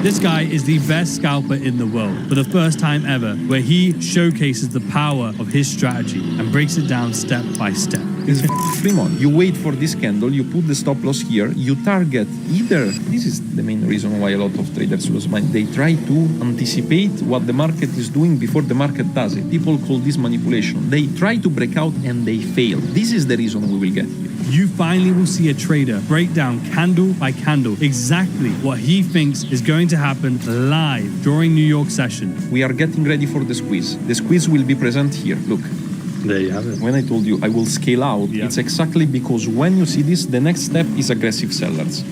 This guy is the best scalper in the world for the first time ever, where he showcases the power of his strategy and breaks it down step by step. It's Fremont. You wait for this candle, you put the stop loss here, you target either. This is the main reason why a lot of traders lose money. They try to anticipate what the market is doing before the market does it. People call this manipulation. They try to break out and they fail. This is the reason we will get here. You finally will see a trader break down candle by candle exactly what he thinks is going to happen live during New York session. We are getting ready for the squeeze. The squeeze will be present here. Look. There you have it. When I told you I will scale out, it's exactly because when you see this, the next step is aggressive sellers.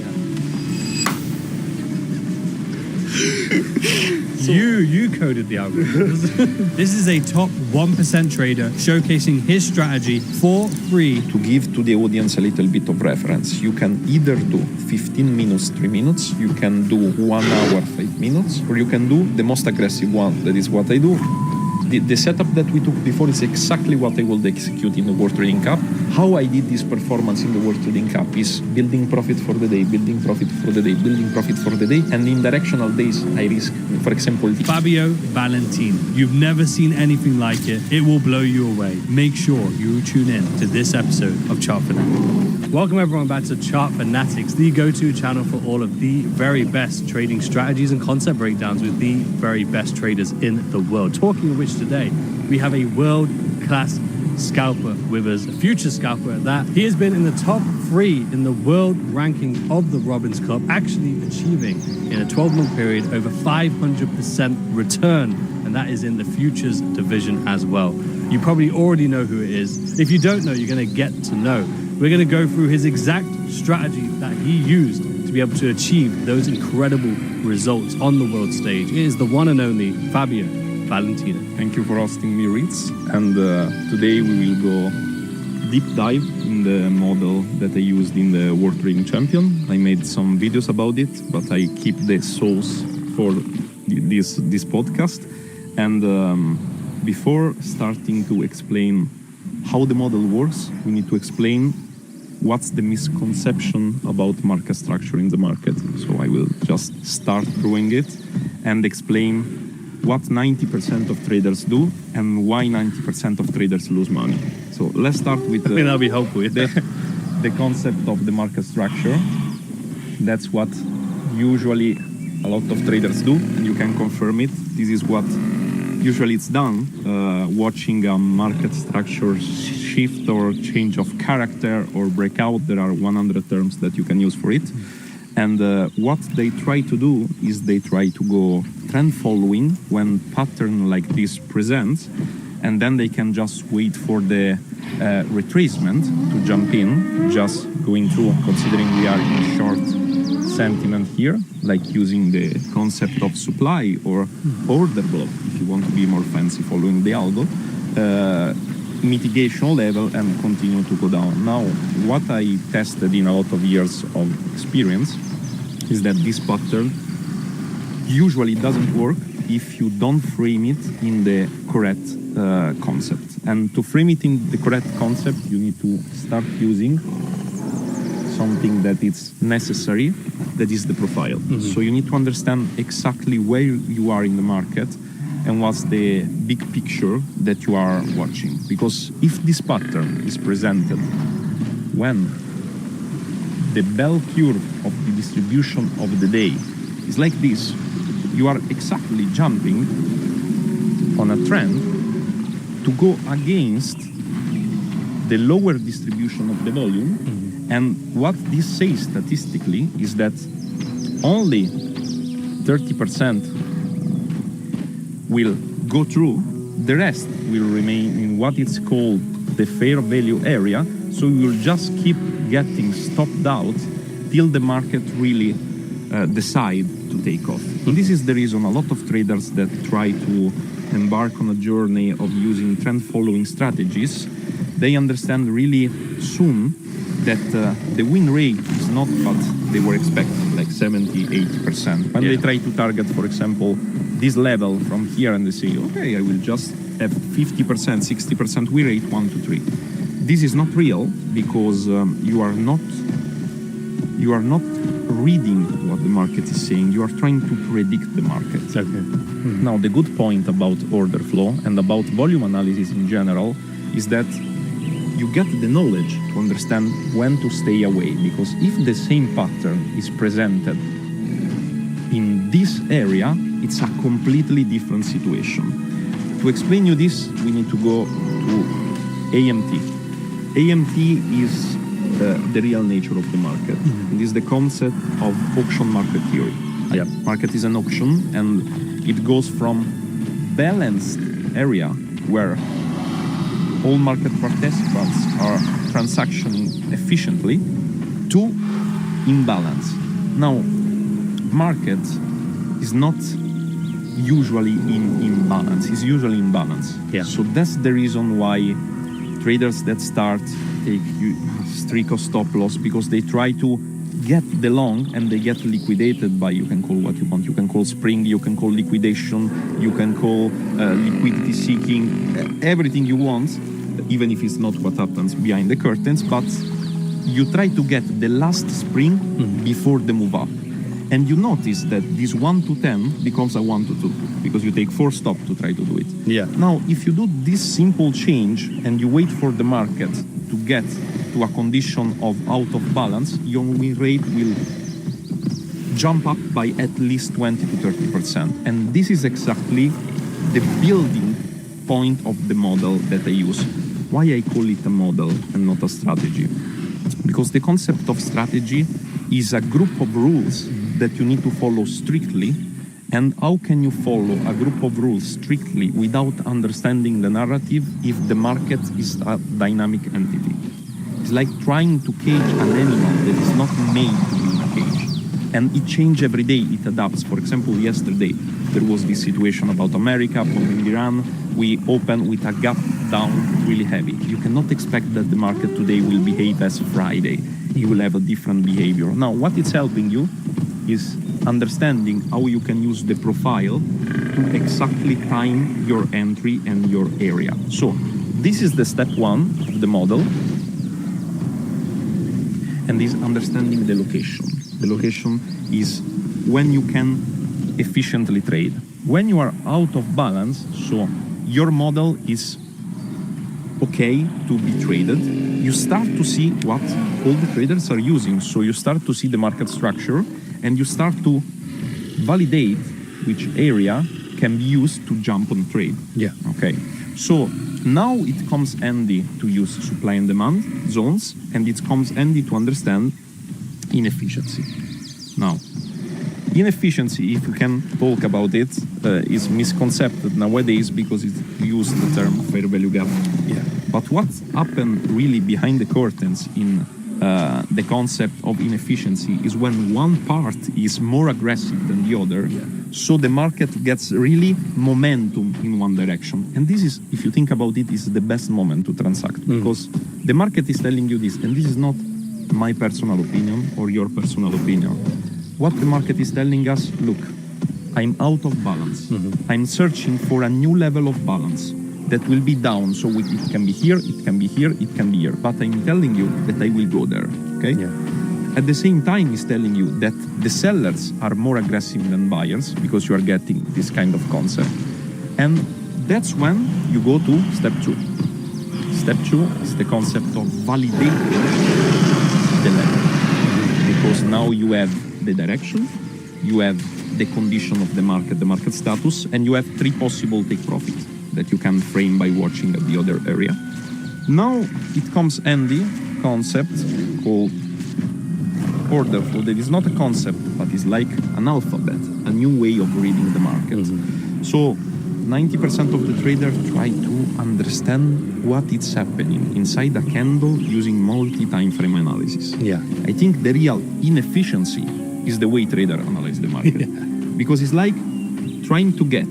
You coded the algorithm. This is a top 1% trader showcasing his strategy for free. To give to the audience a little bit of reference, you can either do 15 minutes, 3 minutes, you can do 1 hour, 5 minutes, or you can do the most aggressive one. That is what I do. The setup that we took before is exactly what I will execute in the World Trading Cup. How I did this performance in the World Trading Cup is building profit for the day, building profit for the day, building profit for the day, and in directional days I risk, for example, Fabio Valentino. You've never seen anything like it. It will blow you away. Make sure you tune in to this episode of Chart Fanatics. Welcome everyone back to Chart Fanatics, the go-to channel for all of the very best trading strategies and concept breakdowns with the very best traders in the world. Talking of which, today we have a world-class scalper with us, a future scalper at that. He has been in the top 3 in the world ranking of the Robbins Cup, actually achieving in a 12-month period over 500% return, and that is in the futures division as well. You probably already know who it is. If you don't know, you're going to get to know. We're going to go through his exact strategy that he used to be able to achieve those incredible results on the world stage. It is the one and only Fabio Valentino. Thank you for hosting me, Ritz. And today we will go deep dive in the model that I used in the World Trading Champion. I made some videos about it, but I keep the source for this podcast. And before starting to explain how the model works, we need to explain what's the misconception about market structure in the market. So I will just start doing it and explain what 90% of traders do and why 90% of traders lose money. So let's start with that'll be helpful, the concept of the market structure. That's what usually a lot of traders do, and you can confirm it. This is what usually it's done, watching a market structure shift or change of character or breakout. There are 100 terms that you can use for it. And what they try to do is they try to go trend following when pattern like this presents, and then they can just wait for the retracement to jump in, just going through, considering we are in short sentiment here, like using the concept of supply or order block, if you want to be more fancy, following the algo, mitigation level, and continue to go down. Now, what I tested in a lot of years of experience is that this pattern usually doesn't work if you don't frame it in the correct concept. And to frame it in the correct concept, you need to start using something that is necessary, that is the profile. So you need to understand exactly where you are in the market and what's the big picture that you are watching. Because if this pattern is presented when the bell curve of the distribution of the day is like this, you are exactly jumping on a trend to go against the lower distribution of the volume. And what this says statistically is that only 30% will go through, the rest will remain in what is called the fair value area. So you will just keep getting stopped out till the market really decide to take off. And this is the reason a lot of traders that try to embark on a journey of using trend following strategies, they understand really soon that the win rate is not what they were expecting, like 70-80%. When they try to target, for example, this level from here, and they say, okay, I will just have 50%, 60% win rate, 1, 2, 3. This is not real, because you are not reading what the market is saying. You are trying to predict the market. Okay. Mm-hmm. Now, the good point about order flow and about volume analysis in general is that you get the knowledge to understand when to stay away, because if the same pattern is presented in this area, it's a completely different situation. To explain you this, we need to go to AMT. AMT is the real nature of the market. It is the concept of auction market theory. Yeah. Market is an auction, and it goes from balanced area where all market participants are transactioning efficiently to imbalance. Now, market is not usually in imbalance, it's usually in balance. Yeah. So that's the reason why traders that start take streak of stop loss, because they try to get the long and they get liquidated by, you can call what you want, you can call spring, you can call liquidation, you can call liquidity seeking, everything you want, even if it's not what happens behind the curtains, but you try to get the last spring before the move up. And you notice that this 1 to 10 becomes a 1 to 2, because you take 4 stops to try to do it. Yeah. Now, if you do this simple change and you wait for the market to get to a condition of out of balance, your win rate will jump up by at least 20 to 30%. And this is exactly the building point of the model that I use. Why I call it a model and not a strategy? Because the concept of strategy is a group of rules that you need to follow strictly. And how can you follow a group of rules strictly without understanding the narrative if the market is a dynamic entity? It's like trying to cage an animal that is not made to be in a cage. And it changes every day, it adapts. For example, yesterday, there was this situation about America bombing Iran. We opened with a gap down really heavy. You cannot expect that the market today will behave as Friday. You will have a different behavior. Now, what it's helping you is understanding how you can use the profile to exactly time your entry and your area. So, this is the step 1 of the model, and is understanding the location. The location is when you can efficiently trade. When you are out of balance, so your model is okay to be traded, you start to see what all the traders are using. So you start to see the market structure, and you start to validate which area can be used to jump on trade. Yeah. Okay. So now it comes handy to use supply and demand zones, and it comes handy to understand inefficiency. Now, inefficiency, if we can talk about it, is misconcepted nowadays because it used the term fair value gap. Yeah. But what happened really behind the curtains in the concept of inefficiency is when one part is more aggressive than the other, so the market gets really momentum in one direction. And this is, if you think about it, is the best moment to transact, because the market is telling you this, and this is not my personal opinion or your personal opinion. What the market is telling us, look, I'm out of balance. I'm searching for a new level of balance that will be down. So it can be here, it can be here, it can be here. But I'm telling you that I will go there, okay? Yeah. At the same time, it's telling you that the sellers are more aggressive than buyers, because you are getting this kind of concept. And that's when you go to step 2. Step 2 is the concept of validating the level. Because now you have the direction, you have the condition of the market status, and you have 3 possible take profits that you can frame by watching at the other area. Now it comes handy concept called order flow. That is not a concept, but is like an alphabet, a new way of reading the market. So 90% of the traders try to understand what is happening inside a candle using multi-time frame analysis. Yeah. I think the real inefficiency is the way traders analyze the market. Because it's like trying to get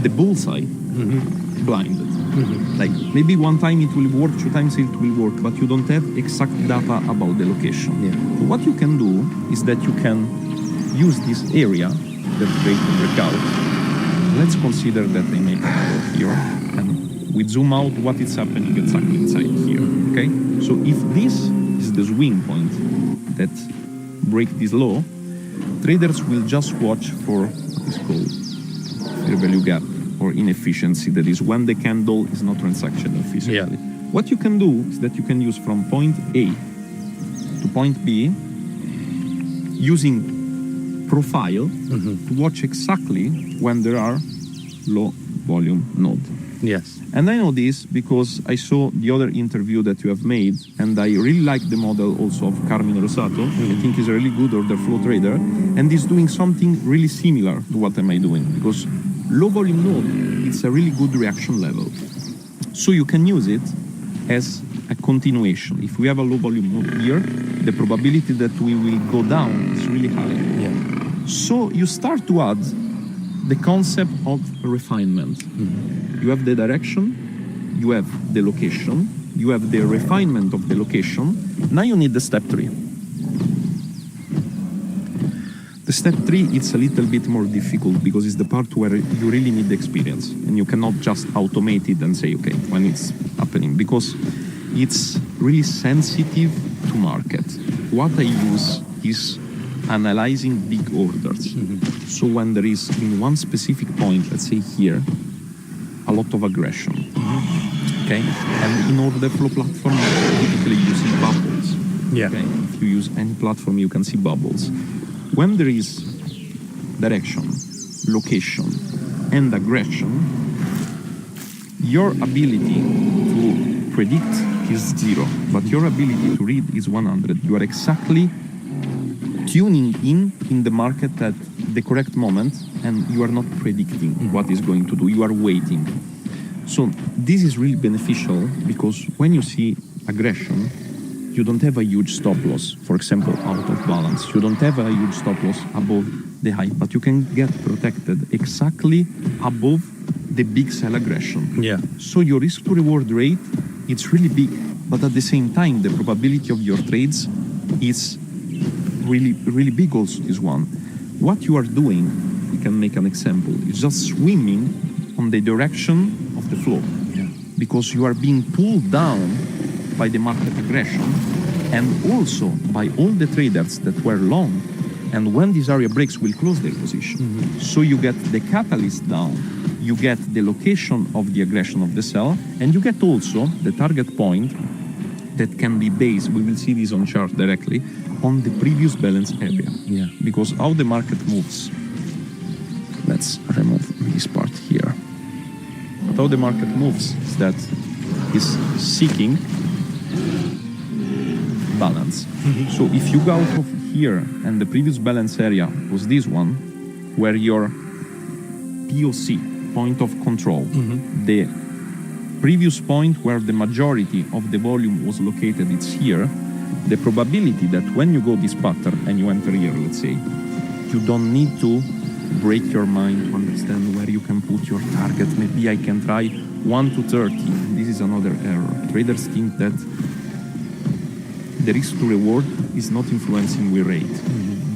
the bullseye blinded. Like maybe one time it will work, 2 times it will work, but you don't have exact data about the location. So what you can do is that you can use this area that break and break out. Let's consider that they make a candle here, and we zoom out what is happening exactly inside here. Okay? So if this is the swing point that break this law, traders will just watch for what is called fair value gap or inefficiency. That is when the candle is not transactional physically. Yeah. What you can do is that you can use from point A to point B using profile to watch exactly when there are low volume node. Yes. And I know this because I saw the other interview that you have made, and I really like the model also of Carmine Rosato. I think he's a really good order flow trader, and he's doing something really similar to what am I doing, because low volume node, it's a really good reaction level. So you can use it as a continuation. If we have a low volume node here, the probability that we will go down is really high. Yeah. So you start to add the concept of refinement. You have the direction, you have the location, you have the refinement of the location. Now you need the step 3. The step 3, it's a little bit more difficult because it's the part where you really need the experience and you cannot just automate it and say, okay, when it's happening, because it's really sensitive to market. What I use is analyzing big orders. So when there is in one specific point, let's say here, a lot of aggression, okay? And in order flow platform, typically you see bubbles. Yeah. Okay? If you use any platform, you can see bubbles. When there is direction, location, and aggression, your ability to predict is 0, but your ability to read is 100. You are exactly tuning in the market at the correct moment, and you are not predicting what is going to do. You are waiting. So this is really beneficial because when you see aggression, you don't have a huge stop loss, for example, out of balance. You don't have a huge stop loss above the high, but you can get protected exactly above the big sell aggression. Yeah. So your risk to reward rate, it's really big, but at the same time, the probability of your trades is really, really big also, this one. What you are doing, we can make an example, is just swimming on the direction of the flow. Yeah. Because you are being pulled down by the market aggression and also by all the traders that were long, and when this area breaks will close their position. So you get the catalyst down, you get the location of the aggression of the sell, and you get also the target point that can be based, we will see this on chart directly, on the previous balance area. Yeah. Because how the market moves, let's remove this part here. But how the market moves is that it's seeking balance. So if you go out of here and the previous balance area was this one, where your POC, point of control, the previous point where the majority of the volume was located, it's here, the probability that when you go this pattern and you enter here, let's say, you don't need to break your mind to understand where you can put your target. Maybe I can try 1 to 30. This is another error. Traders think that the risk to reward is not influencing win rate.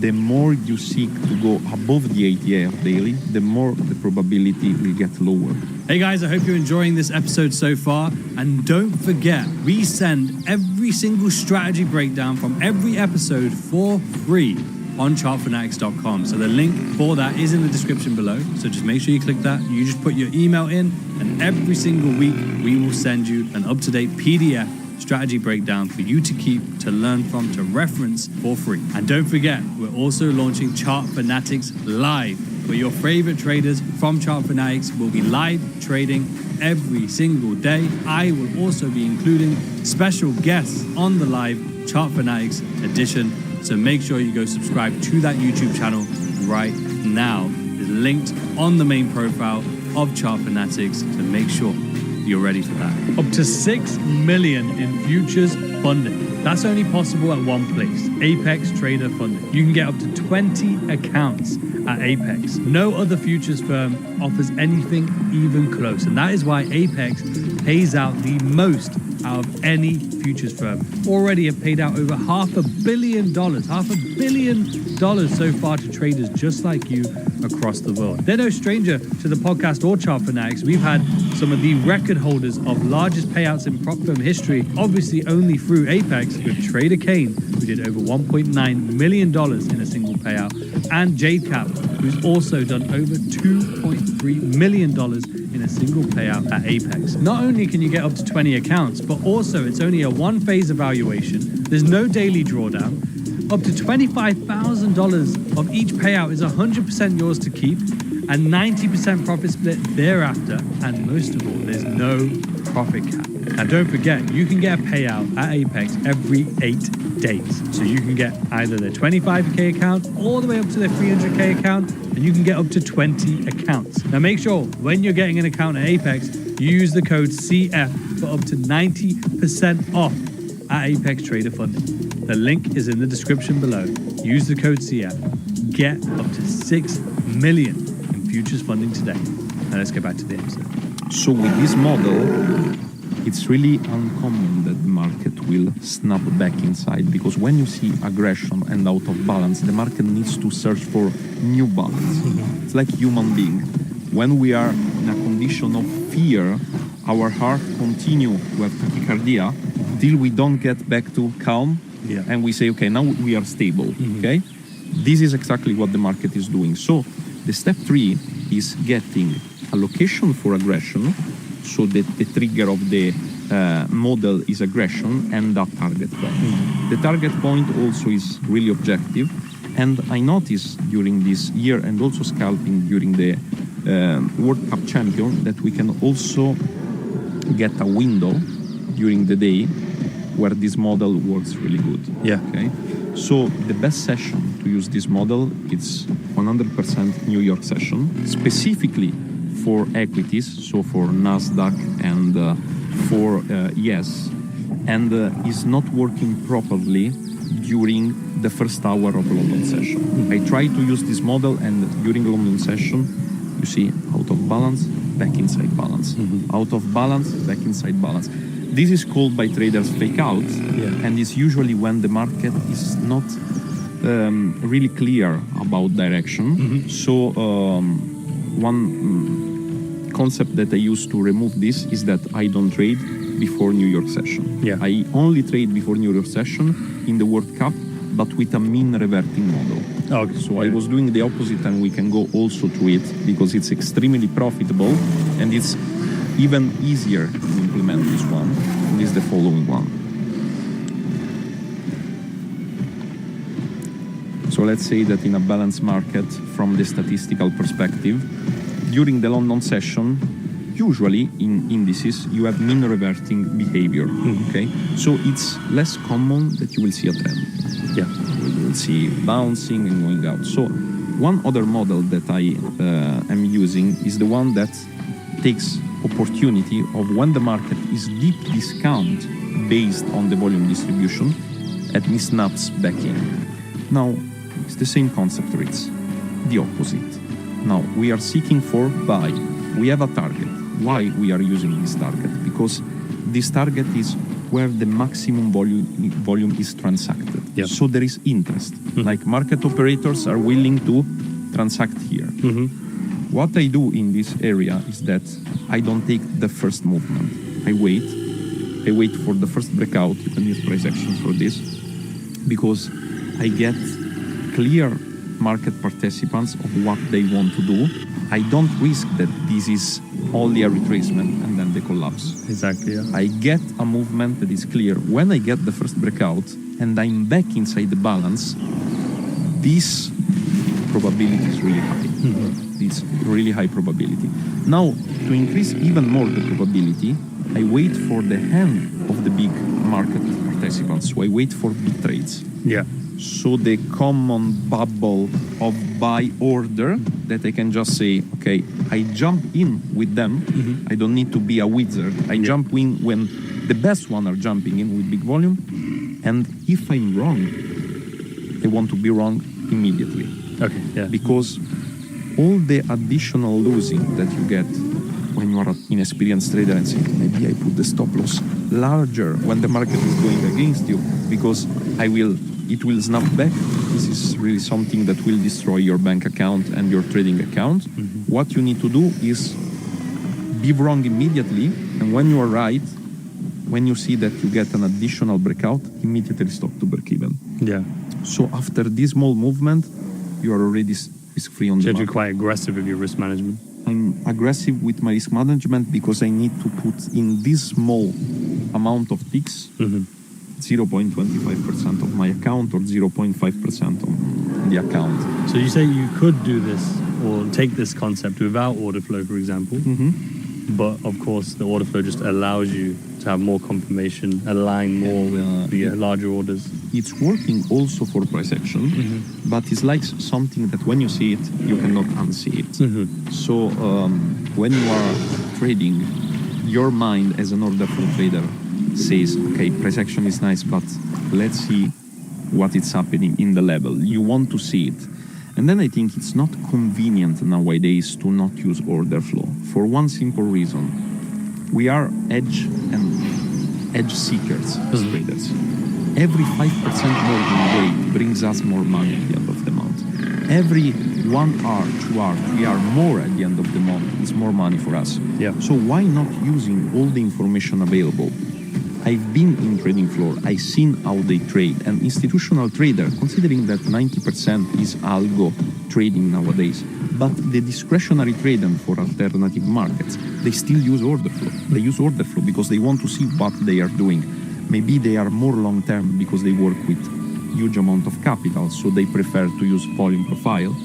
The more you seek to go above the ATR daily, the more the probability will get lower. Hey guys, I hope you're enjoying this episode so far. And don't forget, we send every single strategy breakdown from every episode for free on chartfanatics.com. So the link for that is in the description below. So just make sure you click that. You just put your email in, and every single week we will send you an up-to-date PDF strategy breakdown for you to keep, to learn from, to reference for free. And don't forget, we're also launching Chart Fanatics Live, where your favorite traders from Chart Fanatics will be live trading every single day. I will also be including special guests on the live Chart Fanatics edition. So make sure you go subscribe to that YouTube channel right now. It's linked on the main profile of Chart Fanatics, so make sure you're ready for that. Up to 6 million in futures funding. That's only possible at one place, Apex Trader Funding. You can get up to 20 accounts at Apex. No other futures firm offers anything even close, and that is why Apex pays out the most out of any futures firm. Already have paid out over $500 million so far to traders just like you across the world. They're no stranger to the podcast or chart fanatics. We've had some of the record holders of largest payouts in prop firm history, obviously only through Apex, with Trader Kane, who did over $1.9 million in a single payout, and JCap, who's also done over $2.3 million in a single payout at Apex. Not only can you get up to 20 accounts, but also it's only a one-phase evaluation. There's no daily drawdown. Up to $25,000 of each payout is 100% yours to keep, and 90% profit split thereafter. And most of all, there's no profit cap. And don't forget, you can get a payout at Apex every 8 days. So you can get either their 25k account all the way up to their 300k account, and you can get up to 20 accounts. Now make sure when you're getting an account at Apex, you use the code CF for up to 90% off at Apex Trader Funding. The link is in the description below. Use the code CF. Get up to 6 million in futures funding today. Now let's get back to the episode. So with this model, it's really uncommon that the market will snap back inside, because when you see aggression and out of balance, the market needs to search for new balance. It's like human being. When we are in a condition of fear, our heart continue to have tachycardia till we don't get back to calm. Yeah. And we say, okay, now we are stable. Okay, this is exactly what the market is doing. So the step 3 is getting a location for aggression, so that the trigger of the model is aggression, and that target point. The target point also is really objective, and I noticed during this year, and also scalping during the World Cup champion, that we can also get a window during the day where this model works really good. Yeah. Okay. So the best session to use this model, it's 100% New York session, specifically for equities, so for Nasdaq and for yes, and is not working properly during the first hour of London session. I try to use this model, and during London session, you see out of balance, back inside balance, out of balance, back inside balance. This is called by traders fake out, and it's usually when the market is not really clear about direction. So one concept that I use to remove this is that I don't trade before New York session. I only trade before New York session in the World Cup, but with a mean reverting model. Okay. So I was doing the opposite, and we can go also to it, because it's extremely profitable, and it's even easier to implement this one. This is the following one. So let's say that in a balanced market, from the statistical perspective, during the London session, usually in indices, you have mean reverting behavior. Okay, so it's less common that you will see a trend. You will see bouncing and going out. So one other model that I am using is the one that takes opportunity of when the market is deep discount based on the volume distribution, and it snaps back in. Now it's the same concept, it's the opposite. Now we are seeking for buy. We have a target. Why we are using this target? Because this target is where the maximum volume is transacted. So there is interest. Like market operators are willing to transact here. What I do in this area is that I don't take the first movement. I wait for the first breakout. You can use price action for this, because I get clear market participants of what they want to do. I don't risk that this is only a retracement and then they collapse. Exactly. I get a movement that is clear. When I get the first breakout and I'm back inside the balance, this probability is really high. It's really high probability. Now, to increase even more the probability, I wait for the hand of the big market participants. So I wait for big trades. So the common bubble of buy order that I can just say, okay, I jump in with them. I don't need to be a wizard. I jump in when the best one are jumping in with big volume. And if I'm wrong, I want to be wrong immediately. Because all the additional losing that you get when you are an inexperienced trader and say, maybe I put the stop loss larger when the market is going against you because it will snap back. This is really something that will destroy your bank account and your trading account. What you need to do is be wrong immediately, and when you are right, when you see that you get an additional breakout, immediately stop to break even. Yeah. So after this small movement, you are already risk-free on the So market. you're quite aggressive with your risk management. I'm aggressive with my risk management because I need to put in this small amount of ticks 0.25% of my account or 0.5% on the account. So you say you could do this or take this concept without order flow, for example. But of course, the order flow just allows you to have more confirmation, align more with the larger orders. It's working also for price action, but it's like something that when you see it, you cannot unsee it. So when you are trading, your mind as an order flow trader says, okay, price action is nice, but let's see what is happening in the level. You want to see it. And then I think it's not convenient nowadays to not use order flow for one simple reason. We are edge seekers as traders. Every 5% more than weight brings us more money at the end of the month. Every 1 hour, 2 hour, 3 hour more at the end of the month is more money for us. Yeah. So why not using all the information available? I've been in trading floor, I've seen how they trade. An institutional trader, considering that 90% is algo trading nowadays, but the discretionary trader for alternative markets, they still use order flow. They use order flow because they want to see what they are doing. Maybe they are more long-term because they work with huge amount of capital, so they prefer to use volume profile.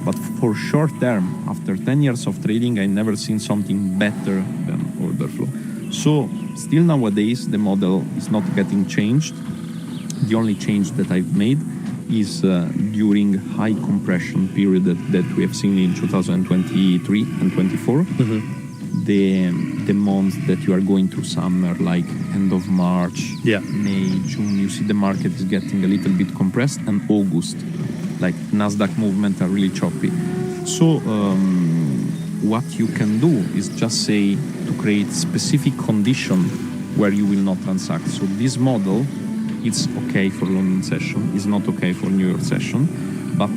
But for short-term, after 10 years of trading, I never seen something better than order flow. So still nowadays, the model is not getting changed. The only change that I've made is during high compression period that we have seen in 2023 and 24. The months that you are going through summer, like end of March, May, June, you see the market is getting a little bit compressed, and August, like Nasdaq movement are really choppy. So what you can do is just say to create specific condition where you will not transact. So this model, it's okay for London session, it's not okay for New York session, but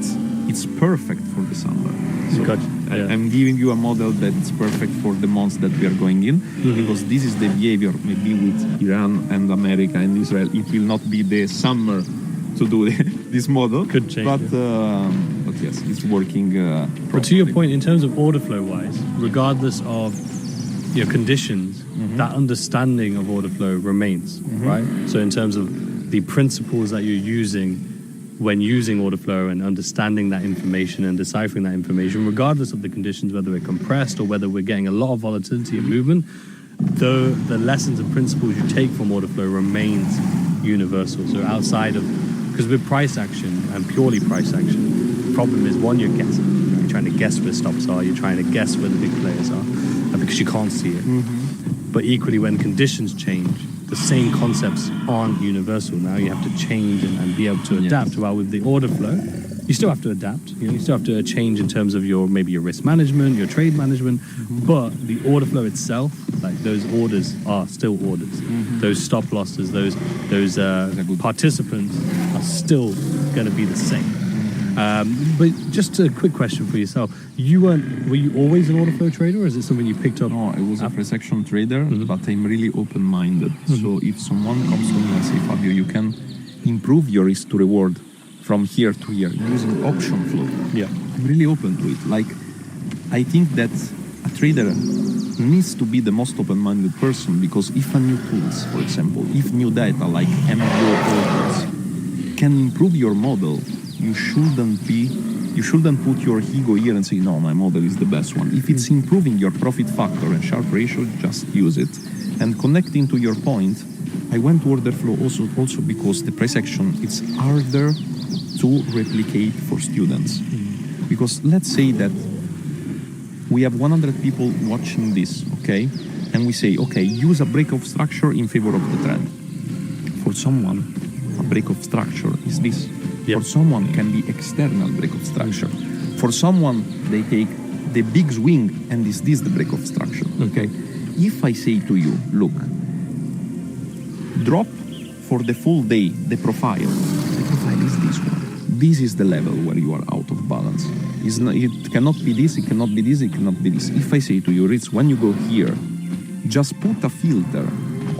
it's perfect for the summer. So I'm giving you a model that is perfect for the months that we are going in, because this is the behavior. Maybe with Iran and America and Israel, it will not be the summer to do this model. Could change. But yes, it's working. But to your point, in terms of order flow wise, regardless of your conditions, that understanding of order flow remains, right? So in terms of the principles that you're using when using order flow and understanding that information and deciphering that information, regardless of the conditions, whether we're compressed or whether we're getting a lot of volatility and movement, though the lessons and principles you take from order flow remains universal. So outside of, because with price action and purely price action, the problem is, one, you're guessing. You're trying to guess where stops are, you're trying to guess where the big players are, because you can't see it. But equally, when conditions change, the same concepts aren't universal. Now you have to change and be able to adapt. While with the order flow, you still have to adapt. You still have to change in terms of maybe your risk management, your trade management. But the order flow itself, like those orders are still orders. Those stop losses, those participants are still going to be the same. But just a quick question for yourself: were you always an order flow trader, or is it something you picked up? No, I was a price action trader, but I'm really open-minded. So if someone comes to me and say, Fabio, you can improve your risk to reward from here to here using option flow. I'm really open to it. Like, I think that a trader needs to be the most open-minded person, because if a new tools, for example, if new data like MBO orders can improve your model, you shouldn't put your ego here and say, no, my model is the best one. If it's improving your profit factor and Sharpe ratio, just use it. And connecting to your point, I went to order flow also because the price action, it's harder to replicate for students. Because let's say that we have 100 people watching this, okay? And we say, okay, use a break of structure in favor of the trend. For someone, a break of structure is this. For someone, can be external break of structure. For someone, they take the big swing, and is this the break of structure? Okay. If I say to you, look, drop for the full day the profile is this one. This is the level where you are out of balance. It cannot be this, it cannot be this, it cannot be this. If I say to you, Ritz, when you go here, just put a filter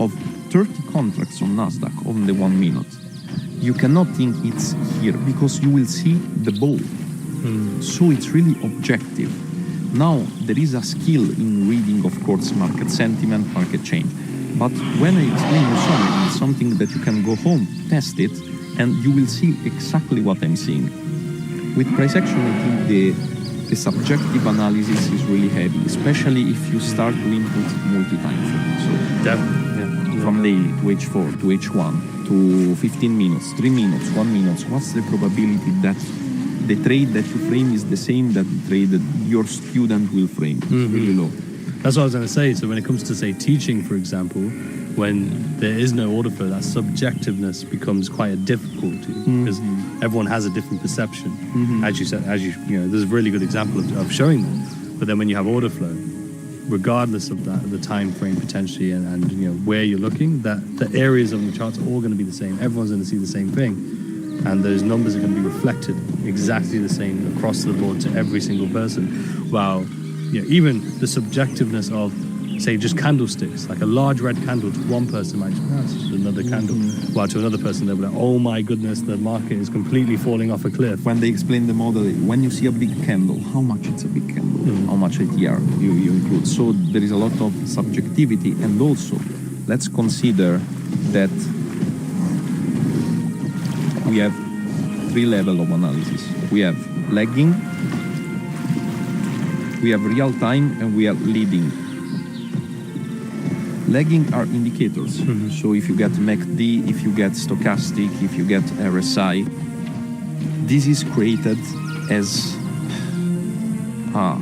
of 30 contracts on Nasdaq on the 1 minute. You cannot think it's here because you will see the ball. So it's really objective. Now, there is a skill in reading, of course, market sentiment, market change. But when I explain you something that you can go home, test it, and you will see exactly what I'm seeing. With price action, I think the subjective analysis is really heavy, especially if you start to input multi-time frame. So Definitely. from daily to H4 to H1 to 15 minutes, 3 minutes, 1 minute, what's the probability that the trade that you frame is the same that the trade that your student will frame? It's really low. That's what I was going to say. So when it comes to, say, teaching, for example, when there is no order flow, that subjectiveness becomes quite a difficulty because everyone has a different perception. As you said, there's a really good example of showing that. But then when you have order flow, regardless of that, the time frame potentially and where you're looking, that the areas of the charts are all going to be the same. Everyone's going to see the same thing. And those numbers are going to be reflected exactly the same across the board to every single person. While even the subjectiveness of, say, just candlesticks, like a large red candle to one person might that's just another candle. While to another person they'll be like, oh my goodness, the market is completely falling off a cliff. When they explain the model, when you see a big candle, how much it's a big candle? How much ATR you include? So there is a lot of subjectivity. And also, let's consider that we have 3 levels of analysis. We have lagging, we have real time, and we have leading. Lagging are indicators. So if you get MACD, if you get stochastic, if you get RSI, this is created as a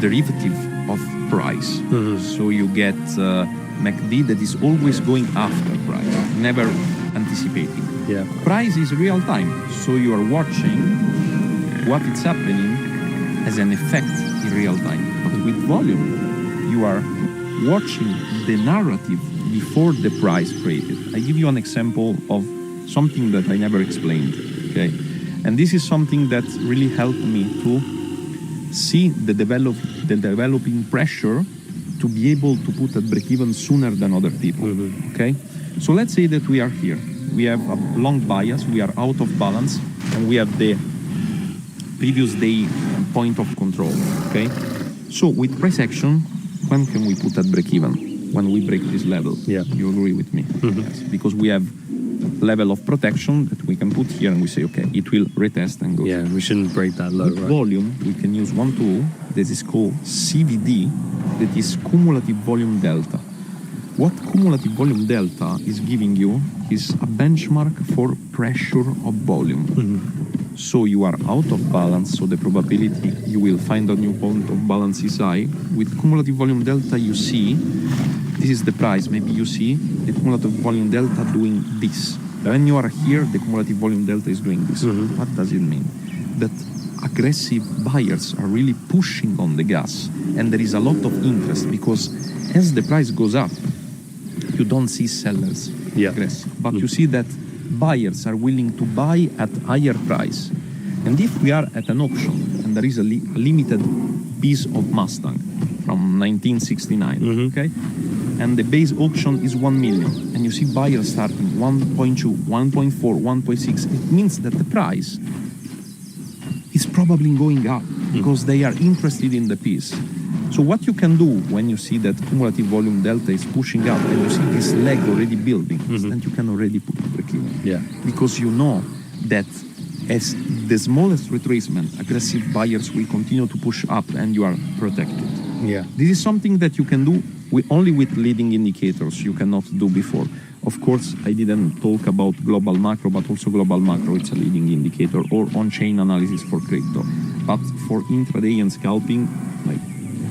derivative of price. So you get MACD that is always going after price, never anticipating. Yeah. Price is real time, so you are watching what is happening as an effect in real time. But with volume, you are watching the narrative before the price created. I give you an example of something that I never explained, okay? And this is something that really helped me to see the developing pressure to be able to put at break-even sooner than other people, okay? So let's say that we are here. We have a long bias, we are out of balance, and we have the previous day point of control, okay? So with price action, when can we put at break-even? When we break this level. Yeah. You agree with me? Yes. Because we have level of protection that we can put here and we say, okay, it will retest and go. Yeah, we shouldn't break that low, With right? volume, we can use one tool that is called CVD, that is cumulative volume delta. What cumulative volume delta is giving you is a benchmark for pressure of volume. So you are out of balance, so the probability you will find a new point of balance is high. With cumulative volume delta, you see, this is the price, maybe you see the cumulative volume delta doing this. When you are here, the cumulative volume delta is doing this. What does it mean? That aggressive buyers are really pushing on the gas, and there is a lot of interest because as the price goes up, you don't see sellers aggressive, but you see that buyers are willing to buy at higher price. And if we are at an auction and there is a limited piece of Mustang from 1969, okay, and the base auction is 1 million, and you see buyers starting 1.2, 1.4, 1.6, it means that the price is probably going up because they are interested in the piece. So what you can do when you see that cumulative volume delta is pushing up and you see this leg already building, then you can already put it break-even. Yeah. Because you know that as the smallest retracement, aggressive buyers will continue to push up and you are protected. Yeah. This is something that you can do only with leading indicators. You cannot do before. Of course, I didn't talk about global macro, but also global macro, it's a leading indicator, or on-chain analysis for crypto. But for intraday and scalping, like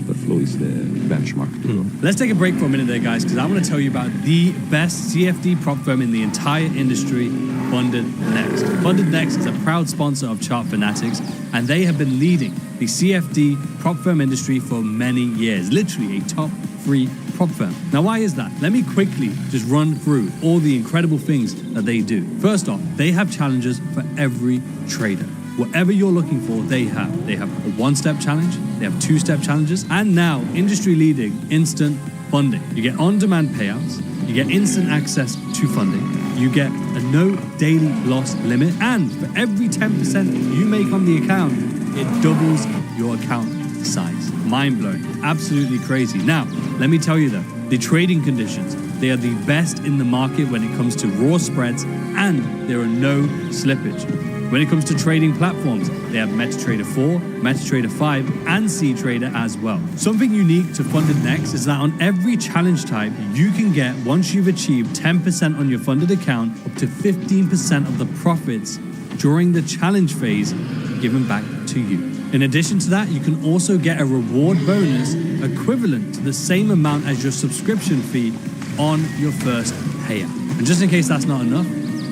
order flow flow is the benchmark. Let's take a break for a minute there, guys, because I want to tell you about the best CFD prop firm in the entire industry, Funded Next. Funded Next is a proud sponsor of Chart Fanatics, and they have been leading the CFD prop firm industry for many years, literally a top 3 prop firm. Now, why is that? Let me quickly just run through all the incredible things that they do. First off, they have challenges for every trader. Whatever you're looking for, they have. They have a 1-step challenge, they have 2-step challenges, and now industry-leading instant funding. You get on-demand payouts, you get instant access to funding, you get a no daily loss limit, and for every 10% you make on the account, it doubles your account size. Mind-blowing, absolutely crazy. Now, let me tell you though, the trading conditions, they are the best in the market when it comes to raw spreads, and there are no slippage. When it comes to trading platforms, they have MetaTrader 4, MetaTrader 5, and CTrader as well. Something unique to Funded Next is that on every challenge type, you can get, once you've achieved 10% on your funded account, up to 15% of the profits during the challenge phase given back to you. In addition to that, you can also get a reward bonus equivalent to the same amount as your subscription fee on your first payout. And just in case that's not enough,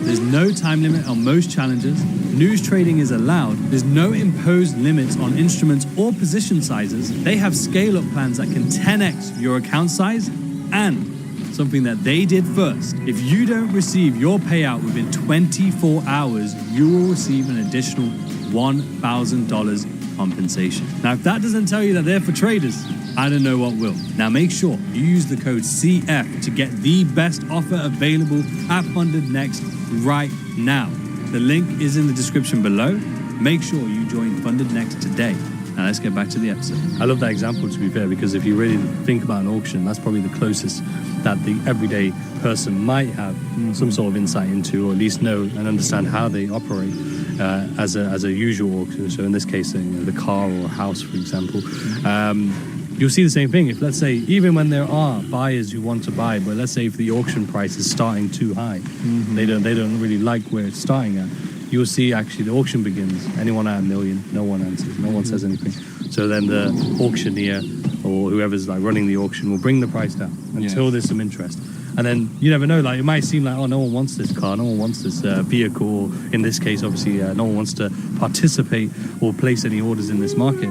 there's no time limit on most challenges. News trading is allowed. There's no imposed limits on instruments or position sizes. They have scale-up plans that can 10x your account size, and something that they did first. If you don't receive your payout within 24 hours, you will receive an additional $1,000 compensation. Now, if that doesn't tell you that they're for traders, I don't know what will. Now, make sure you use the code CF to get the best offer available at Funded Next right now. The link is in the description below. Make sure you join Funded Next today. Now let's get back to the episode. I love that example, to be fair, because if you really think about an auction, that's probably the closest that the everyday person might have some sort of insight into, or at least know and understand how they operate as a usual auction. So in this case, the car or a house, for example. You'll see the same thing. If, let's say, even when there are buyers who want to buy, but let's say if the auction price is starting too high, they don't really like where it's starting at, you'll see actually the auction begins. Anyone at $1 million, no one answers, no one says anything. So then the auctioneer or whoever's like running the auction will bring the price down until there's some interest. And then you never know, like it might seem like, oh, no one wants this car, no one wants this vehicle, or in this case, obviously, no one wants to participate or place any orders in this market.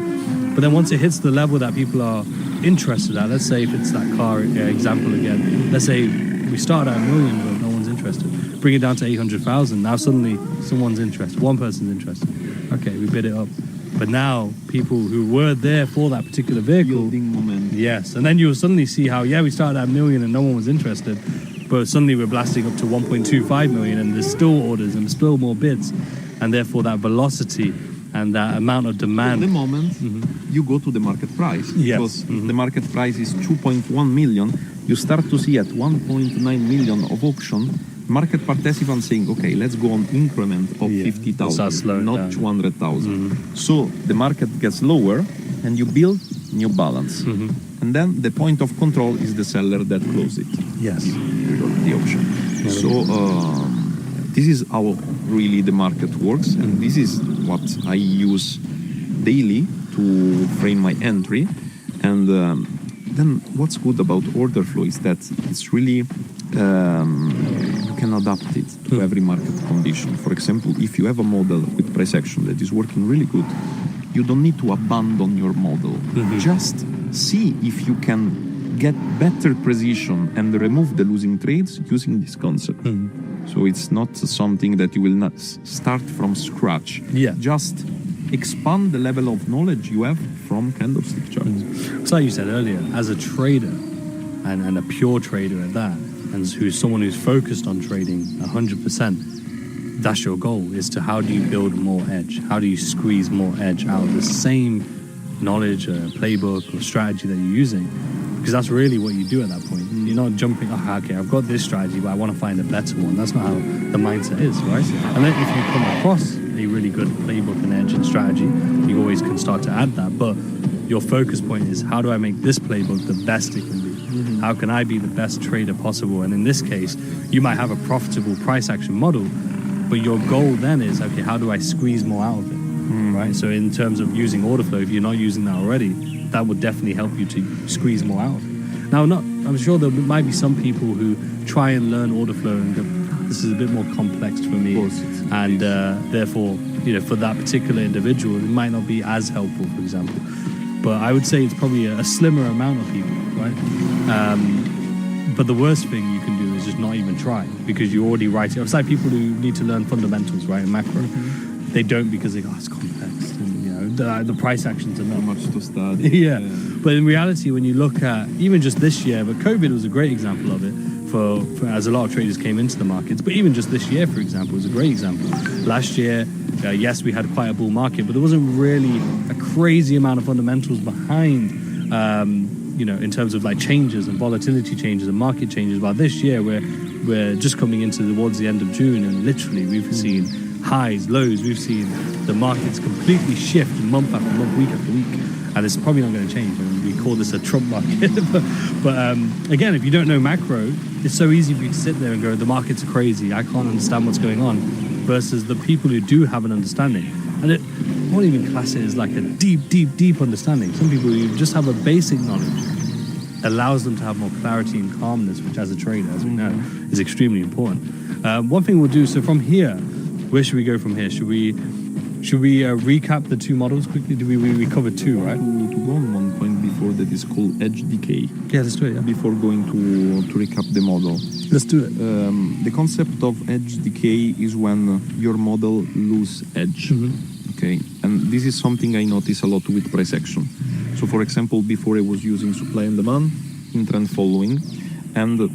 But then once it hits the level that people are interested at, let's say if it's that car example again, let's say we start at $1 million, but no one's interested. Bring it down to 800,000. Now suddenly someone's interested, one person's interested. Okay, we bid it up. But now people who were there for that particular vehicle, Moment. yes, and then you'll suddenly see how, we started at $1 million and no one was interested, but suddenly we're blasting up to 1.25 million and there's still orders and still more bids, and therefore that velocity and that amount of demand. At the moment, you go to the market price. Yes. Because the market price is 2.1 million. You start to see at 1.9 million of auction, market participants saying, okay, let's go on increment of 50,000, not 200,000. So the market gets lower and you build new balance. And then the point of control is the seller that closes it. Yes. The auction. So this is how really the market works, and this is what I use daily to frame my entry. And then what's good about order flow is that it's really you can adapt it to every market condition. For example, if you have a model with price action that is working really good, you don't need to abandon your model. Just see if you can get better precision and remove the losing trades using this concept. So it's not something that you will not start from scratch. Just expand the level of knowledge you have from candlestick charts. So like you said earlier, as a trader and a pure trader at that, and who's someone who's focused on trading 100%, that's your goal, is to how do you build more edge? How do you squeeze more edge out of the same knowledge, playbook or strategy that you're using? Because that's really what you do at that point. You're not jumping, okay, I've got this strategy, but I want to find a better one. That's not how the mindset is, right? And then if you come across a really good playbook and edge and strategy, you always can start to add that. But your focus point is, how do I make this playbook the best it can be? How can I be the best trader possible? And in this case, you might have a profitable price action model, but your goal then is, okay, how do I squeeze more out of it? Right? So in terms of using order flow, if you're not using that already, that would definitely help you to squeeze more out of it. Now, I'm sure there might be some people who try and learn order flow and go, this is a bit more complex for me, and therefore, for that particular individual, it might not be as helpful, for example. But I would say it's probably a slimmer amount of people, right? But the worst thing you can do is just not even try, because you already write it. It's like people who need to learn fundamentals, right, in macro. They don't, because they go, it's complex, and the price actions are not much to study. yeah. But in reality, when you look at even just this year, but COVID was a great example of it, for as a lot of traders came into the markets. But even just this year, for example, was a great example. Last year, yes, we had quite a bull market, but there wasn't really a crazy amount of fundamentals behind, in terms of like changes and volatility changes and market changes. But this year, we're just coming into towards the end of June, and literally we've seen highs, lows. We've seen the markets completely shift month after month, week after week, and it's probably not going to change. I mean, we call this a Trump market, but again, if you don't know macro, it's so easy for you to sit there and go, the markets are crazy, I can't understand what's going on, versus the people who do have an understanding. And I won't even class it as like a deep understanding. Some people who just have a basic knowledge allows them to have more clarity and calmness, which as a trader, as we know, is extremely important. One thing we'll do, so from here, where should we go from here? Should we recap the two models quickly? We covered two, right? To go on one point before, that is called edge decay. Yeah, let's do it. Yeah. Before going to recap the model. Let's do it. The concept of edge decay is when your model lose edge. Okay, and this is something I notice a lot with price action. So for example, before I was using supply and demand in trend following, and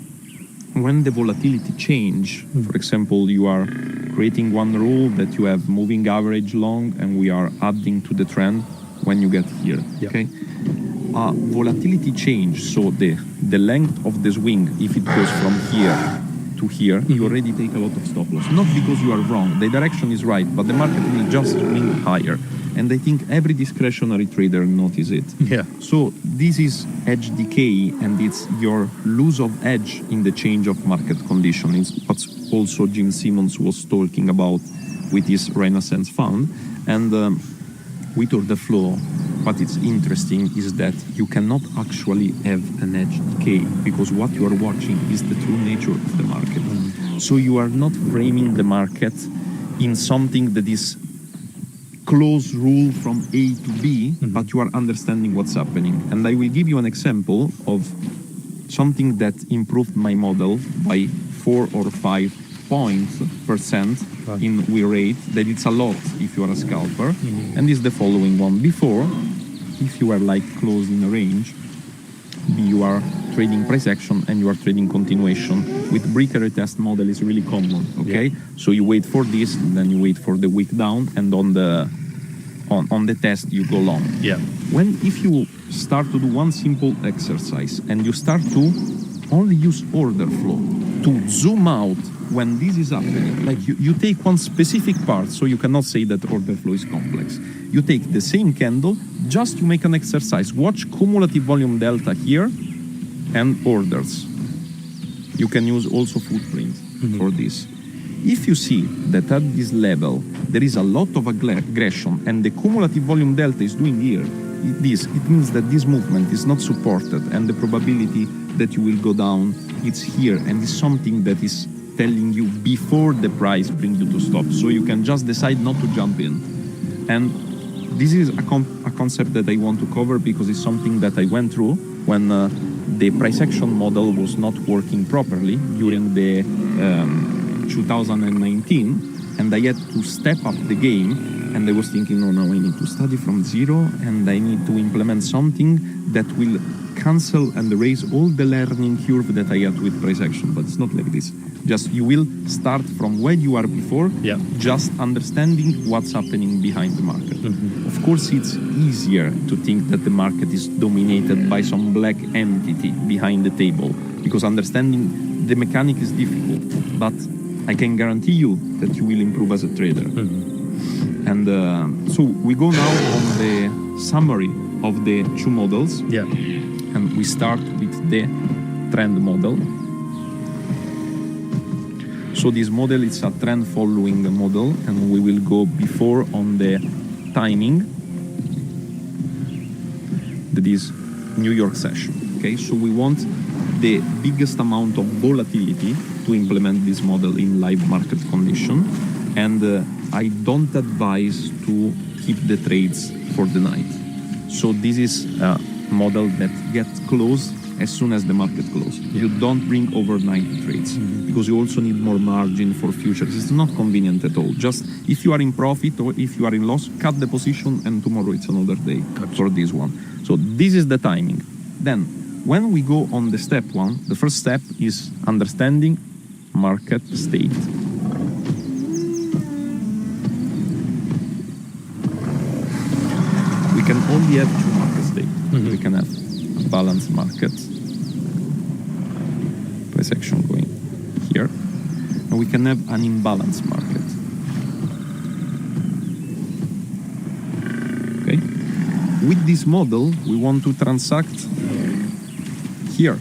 when the volatility change, for example, you are creating one rule that you have moving average long, and we are adding to the trend when you get here. Yep. Okay, volatility change, so the length of the swing, if it goes from here to here, you already take a lot of stop loss. Not because you are wrong, the direction is right, but the market will just swing higher. And I think every discretionary trader notices it. Yeah. So this is edge decay, and it's your lose of edge in the change of market conditions. It's what also Jim Simmons was talking about with his Renaissance fund. And with order flow, what is interesting is that you cannot actually have an edge decay, because what you are watching is the true nature of the market. So you are not framing the market in something that is close rule from A to B, but you are understanding what's happening. And I will give you an example of something that improved my model by 4 or 5 percent in win rate. That it's a lot if you are a scalper. And it's the following one. Before, if you are like close in a range, you are trading price action and you are trading continuation. With breaker retest model is really common, okay? Yeah. So you wait for this, then you wait for the wick down, and on the test you go long. Yeah. If you start to do one simple exercise and you start to only use order flow to zoom out when this is happening, like you take one specific part, so you cannot say that order flow is complex. You take the same candle, just to make an exercise. Watch cumulative volume delta here and orders. You can use also footprint for this. If you see that at this level there is a lot of aggression and the cumulative volume delta is doing here, it means that this movement is not supported, and the probability that you will go down, it's here, and it's something that is telling you before the price brings you to stop. So you can just decide not to jump in. And this is a concept that I want to cover, because it's something that I went through when the price action model was not working properly during the 2019, and I had to step up the game. And I was thinking, no, now I need to study from zero, and I need to implement something that will cancel and erase all the learning curve that I had with price action. But it's not like this. Just you will start from where you are before, just understanding what's happening behind the market. Of course, it's easier to think that the market is dominated by some black entity behind the table, because understanding the mechanic is difficult. But I can guarantee you that you will improve as a trader. And so we go now on the summary of the two models. Yeah. And we start with the trend model. So this model is a trend following model, and we will go before on the timing. That that is New York session. Okay, so we want the biggest amount of volatility to implement this model in live market condition, and I don't advise to keep the trades for the night. So this is a model that gets closed as soon as the market closes. You don't bring overnight trades because you also need more margin for futures. It's not convenient at all. Just if you are in profit or if you are in loss, cut the position and tomorrow it's another day for this one. So this is the timing. Then when we go on the step one, the first step is understanding market state. We can only have two market states. We can have a balanced market, price action going here, and we can have an imbalanced market. Okay. With this model, we want to transact here.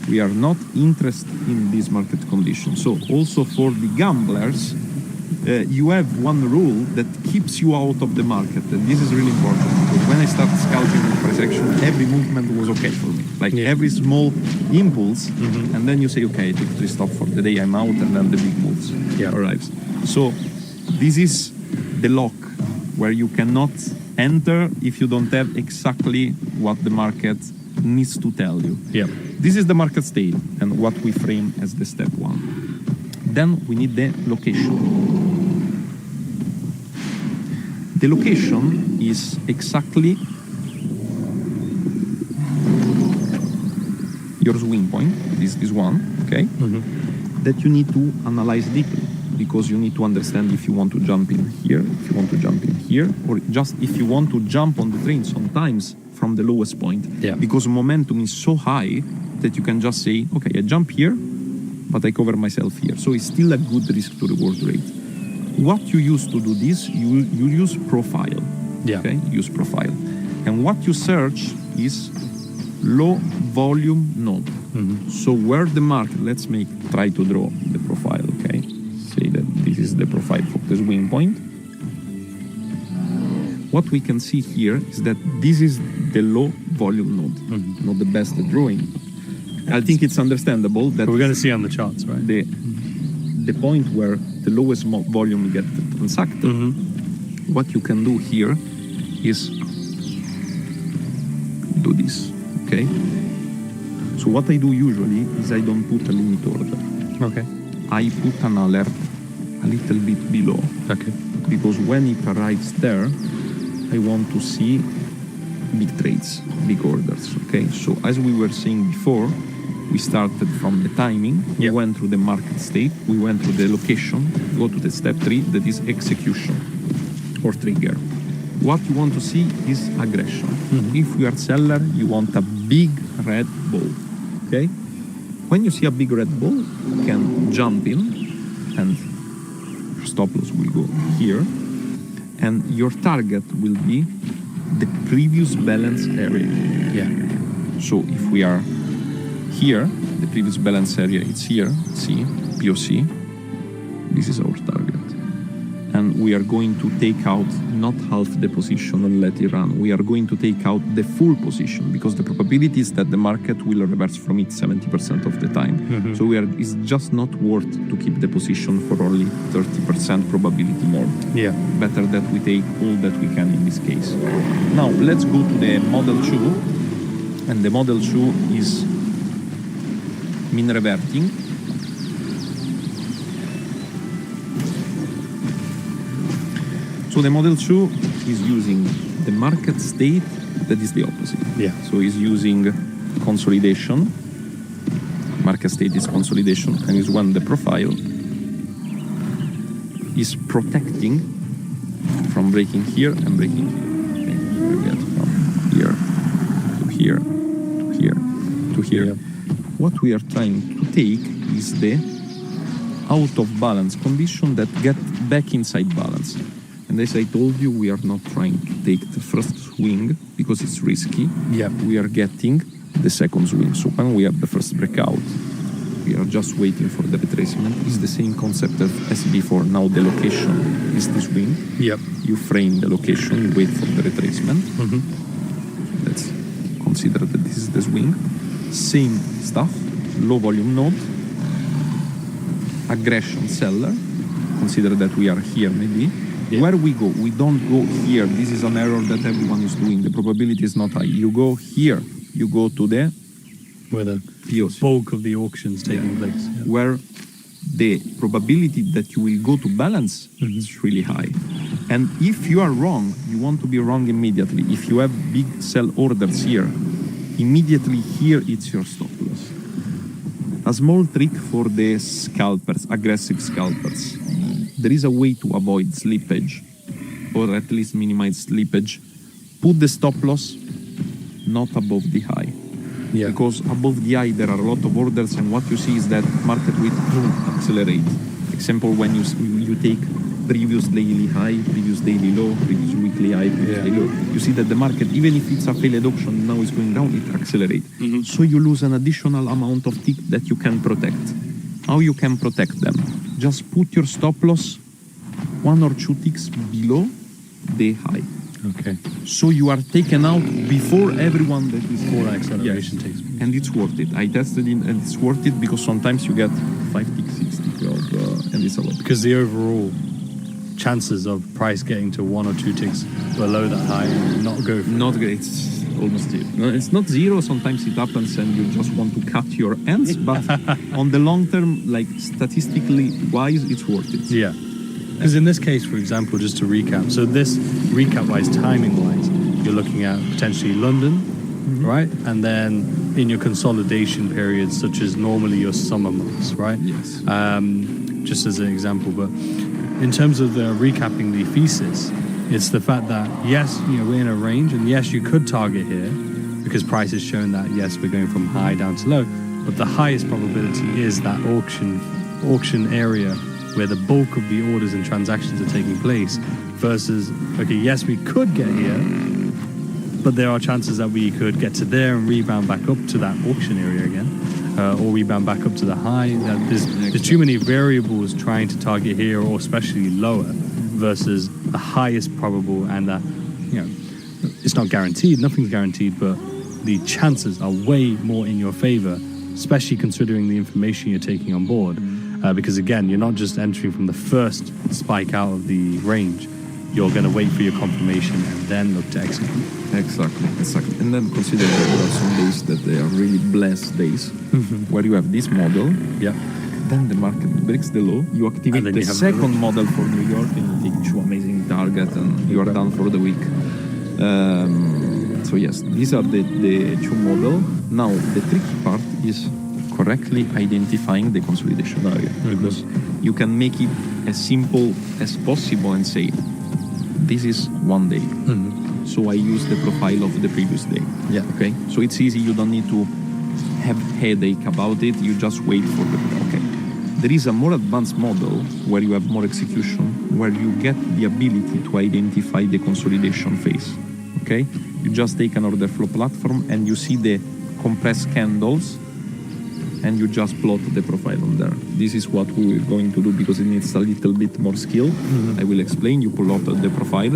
We are not interested in this market condition. So also for the gamblers, you have one rule that keeps you out of the market, and this is really important because when I started scouting the price action, every movement was okay for me. Like every small impulse, and then you say, okay, I take 3 stop for the day, I'm out, and then the big moves arrives. So this is the lock where you cannot enter if you don't have exactly what the market needs to tell you. This is the market state and what we frame as the step one. Then we need the location. The location is exactly your swing point, this one, okay? That you need to analyze deeply because you need to understand if you want to jump in here, if you want to jump in here, or just if you want to jump on the train sometimes from the lowest point. Because momentum is so high that you can just say, okay, I jump here, but I cover myself here. So it's still a good risk to reward rate. What you use to do this, you use profile. Okay, use profile. And what you search is low volume node. So where the market, let's try to draw the profile, okay? Say that this is the profile for the swing point. What we can see here is that this is the low volume node, not the best at drawing. I think it's understandable that we're going to see on the charts, right? The point where the lowest volume gets transacted, what you can do here is do this, okay? So what I do usually is I don't put a limit order. Okay. I put an alert a little bit below. Okay. Because when it arrives there, I want to see big trades, big orders, okay? So as we were saying before, we started from the timing, we went through the market state, we went through the location, go to the step 3, that is execution or trigger. What you want to see is aggression. If you are seller, you want a big red ball, okay? When you see a big red ball, you can jump in and your stop loss will go here, and your target will be the previous balance area. So if we are here, the previous balance area is here, see, POC, this is our target. And we are going to take out not half the position and let it run. We are going to take out the full position because the probability is that the market will reverse from it 70% of the time. So it's just not worth to keep the position for only 30% probability more. Better that we take all that we can in this case. Now let's go to the model 2. And the model 2 is mean reverting. So the model 2 is using the market state that is the opposite. So it's using consolidation. Market state is consolidation, and is when the profile is protecting from breaking here and breaking here. Okay, we get from here to here to here to here. What we are trying to take is the out of balance condition that get back inside balance. And as I told you, we are not trying to take the first swing because it's risky. We are getting the second swing. So when we have the first breakout, we are just waiting for the retracement. It's the same concept as before. Now the location is the swing. You frame the location, you wait for the retracement. Let's consider that this is the swing. Same stuff, low volume node, aggression seller, consider that we are here maybe. Yeah. Where we go? We don't go here. This is an error that everyone is doing. The probability is not high. You go here, you go to the Where the POC, bulk of the auctions taking place. Yeah. where the probability that you will go to balance is really high. And if you are wrong, you want to be wrong immediately. If you have big sell orders here, immediately here it's your stop loss. A small trick for the scalpers, aggressive scalpers. There is a way to avoid slippage, or at least minimize slippage. Put the stop loss not above the high. Yeah. Because above the high there are a lot of orders, and what you see is that market will accelerate. Example, when you take previous daily high, previous daily low, previous weekly high, previous daily low, you see that the market, even if it's a failed auction, now is going down, it accelerates. So you lose an additional amount of tick that you can protect. How you can protect them? Just put your stop loss 1 or 2 ticks below the high. Okay. So you are taken out before everyone that is Before that acceleration takes place. and it's worth it. I tested it and it's worth it because sometimes you get 5 ticks, 6 ticks and it's a lot. Because the overall chances of price getting to 1 or 2 ticks below that high and not go for Not great. It's almost zero. No, it's not zero. Sometimes it happens and you just want to cut your ends. But on the long term, like statistically wise, it's worth it. Yeah. Because in this case, for example, just to recap, so this recap-wise, timing-wise, you're looking at potentially London, right? And then in your consolidation periods, such as normally your summer months, right? Yes. Just as an example, but in terms of the recapping the thesis, it's the fact that yes, we're in a range, and yes, you could target here because price has shown that yes, we're going from high down to low, but the highest probability is that auction area where the bulk of the orders and transactions are taking place versus, okay, yes, we could get here, but there are chances that we could get to there and rebound back up to that auction area again, or rebound back up to the high. There's too many variables trying to target here, or especially lower, versus the highest probable, and that, it's not guaranteed, nothing's guaranteed, but the chances are way more in your favor, especially considering the information you're taking on board. Because again, you're not just entering from the first spike out of the range. You're going to wait for your confirmation and then look to execute. Exactly. And then consider that there are some days that they are really blessed days, where you have this model. Yeah. Then the market breaks the low. You activate the second model for New York, and you take 2 amazing targets, and you are done for the week. So yes, these are the 2 models. Now the tricky part is correctly identifying the consolidation area, because you can make it as simple as possible and say, this is 1 day. So I use the profile of the previous day. Yeah. Okay. So it's easy. You don't need to have headache about it. You just wait for the. Okay. There is a more advanced model where you have more execution, where you get the ability to identify the consolidation phase. Okay. You just take an order flow platform and you see the compressed candles, and you just plot the profile on there. This is what we are going to do because it needs a little bit more skill. I will explain. You pull up the profile,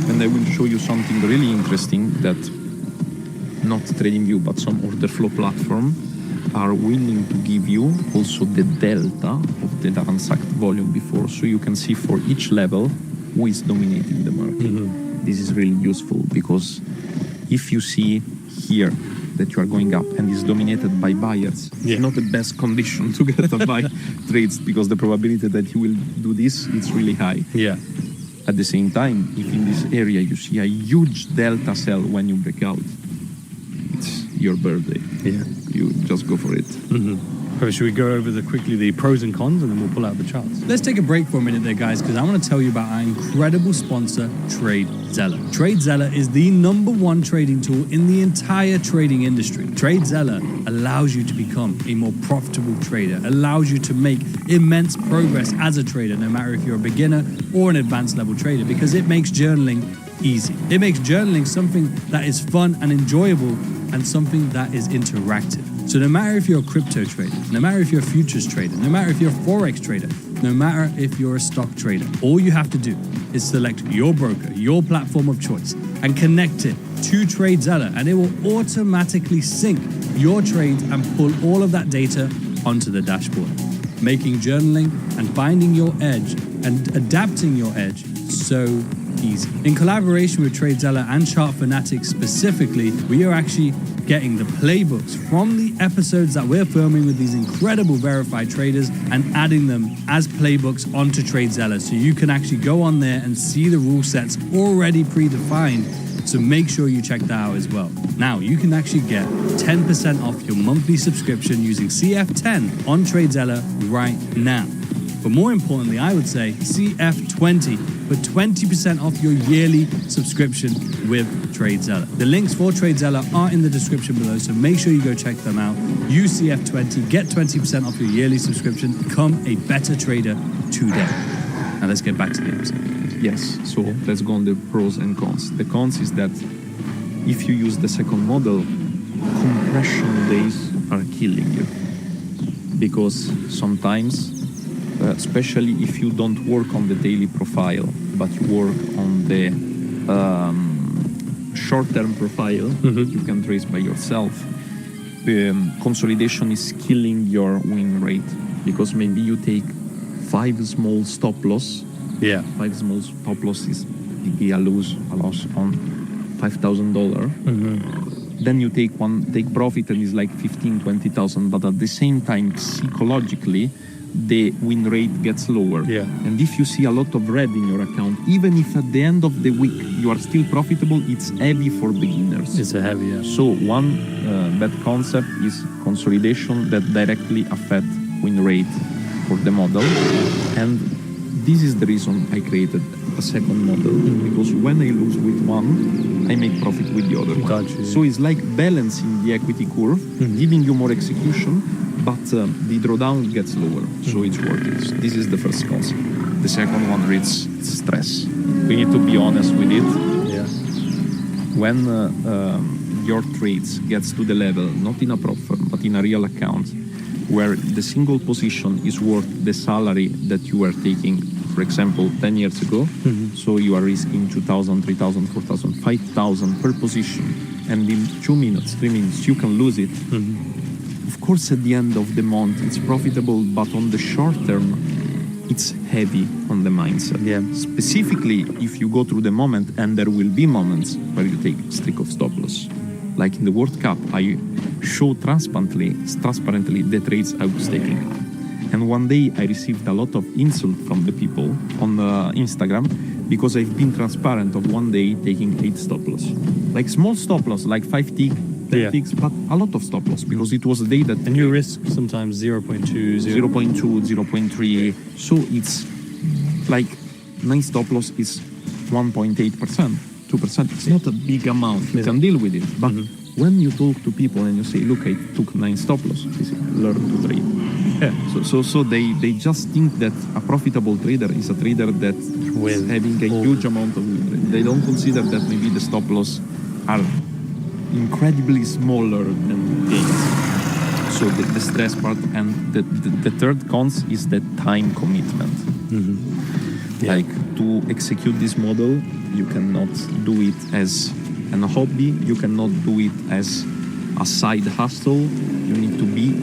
and I will show you something really interesting that not TradingView, but some order flow platform are willing to give you also the delta of the transact volume before, so you can see for each level who is dominating the market. This is really useful because if you see here that you are going up and is dominated by buyers, it's not the best condition to get a buy trades, because the probability that you will do this is really high. Yeah. At the same time, if in this area you see a huge delta sell when you break out, it's your birthday. Yeah. You just go for it. Should we go over quickly the pros and cons, and then we'll pull out the charts? Let's take a break for a minute there, guys, because I want to tell you about our incredible sponsor, TradeZeller. TradeZeller is the #1 trading tool in the entire trading industry. TradeZeller allows you to become a more profitable trader, allows you to make immense progress as a trader, no matter if you're a beginner or an advanced level trader, because it makes journaling easy. It makes journaling something that is fun and enjoyable, and something that is interactive. So no matter if you're a crypto trader, no matter if you're a futures trader, no matter if you're a forex trader, no matter if you're a stock trader, all you have to do is select your broker, your platform of choice, and connect it to TradeZeller, and it will automatically sync your trades and pull all of that data onto the dashboard, making journaling and finding your edge and adapting your edge so easy. In collaboration with TradeZeller and Chart Fanatics specifically, we are actually getting the playbooks from the episodes that we're filming with these incredible verified traders and adding them as playbooks onto TradeZeller, so you can actually go on there and see the rule sets already predefined. So make sure you check that out as well. Now, you can actually get 10% off your monthly subscription using CF10 on TradeZeller right now. But more importantly, I would say CF20 for 20% off your yearly subscription with TradeZeller. The links for TradeZeller are in the description below, so make sure you go check them out. Use CF20, get 20% off your yearly subscription, become a better trader today. Now let's get back to the episode. Yes, so let's go on the pros and cons. The cons is that if you use the second model, compression days are killing you. Because sometimes, especially if you don't work on the daily profile, but you work on the short-term profile, you can trace by yourself, consolidation is killing your win rate. Because maybe you take 5 small stop loss. Yeah. 5 small stop loss is a loss on $5,000. Then you take profit and it's like 15, 20,000. But at the same time, psychologically, the win rate gets lower. Yeah. And if you see a lot of red in your account, even if at the end of the week you are still profitable, it's heavy for beginners. It's a heavy, yeah. So one bad concept is consolidation that directly affect win rate for the model. And this is the reason I created a second model, because when I lose with one, I make profit with the other one. Gotcha. So it's like balancing the equity curve, giving you more execution, but the drawdown gets lower, so it's worth it. This is the first concept. The second one is stress. We need to be honest with it. Yeah. When your trades gets to the level, not in a prop firm, but in a real account, where the single position is worth the salary that you were taking, for example, 10 years ago. So you are risking 2,000, 3,000, 4,000, 5,000 per position. And in 2 minutes, 3 minutes, you can lose it. Of course, at the end of the month, it's profitable, but on the short term, it's heavy on the mindset. Yeah. Specifically, if you go through the moment, and there will be moments where you take streak of stop loss. Like in the World Cup, I show transparently the trades I was taking. And one day I received a lot of insult from the people on Instagram because I've been transparent of one day taking 8 stop loss. Like small stop loss, like 5 tick, 10 ticks, but a lot of stop loss because it was a day that... And you risk sometimes 0.2, 0.2, 0.3. So it's like 9 stop loss is 1.8%, 2%. It's not a big amount. You can deal with it. But when you talk to people and you say, look, I took 9 stop loss, they say, learn to trade. Yeah. So they just think that a profitable trader is a trader that is having a huge amount of win rate. They don't consider that maybe the stop loss are incredibly smaller than gains. So the stress part, and the third cons is the time commitment. Yeah. Like to execute this model, you cannot do it as a hobby, you cannot do it as a side hustle. You need to be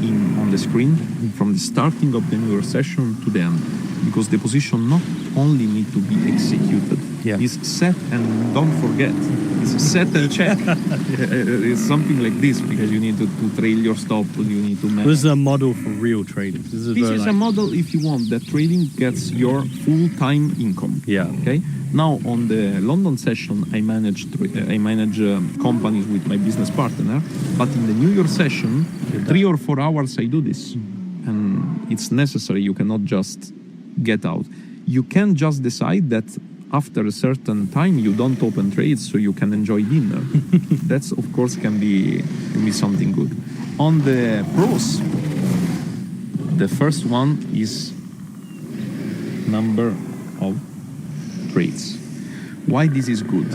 on the screen from the starting of the New Year session to the end, because the position not only need to be executed, it's set and don't forget. It's set and check. It's something like this, because you need to trail your stop, you need to manage. This is a model for real traders. This is a model, if you want, that trading gets your full-time income. Yeah. Okay. Now on the London session, I manage companies with my business partner. But in the New York session, 3 or 4 hours I do this, and it's necessary. You cannot just get out. You can just decide that after a certain time you don't open trades, so you can enjoy dinner. That's of course can be something good. On the pros, the first one is number of trades. Why this is good?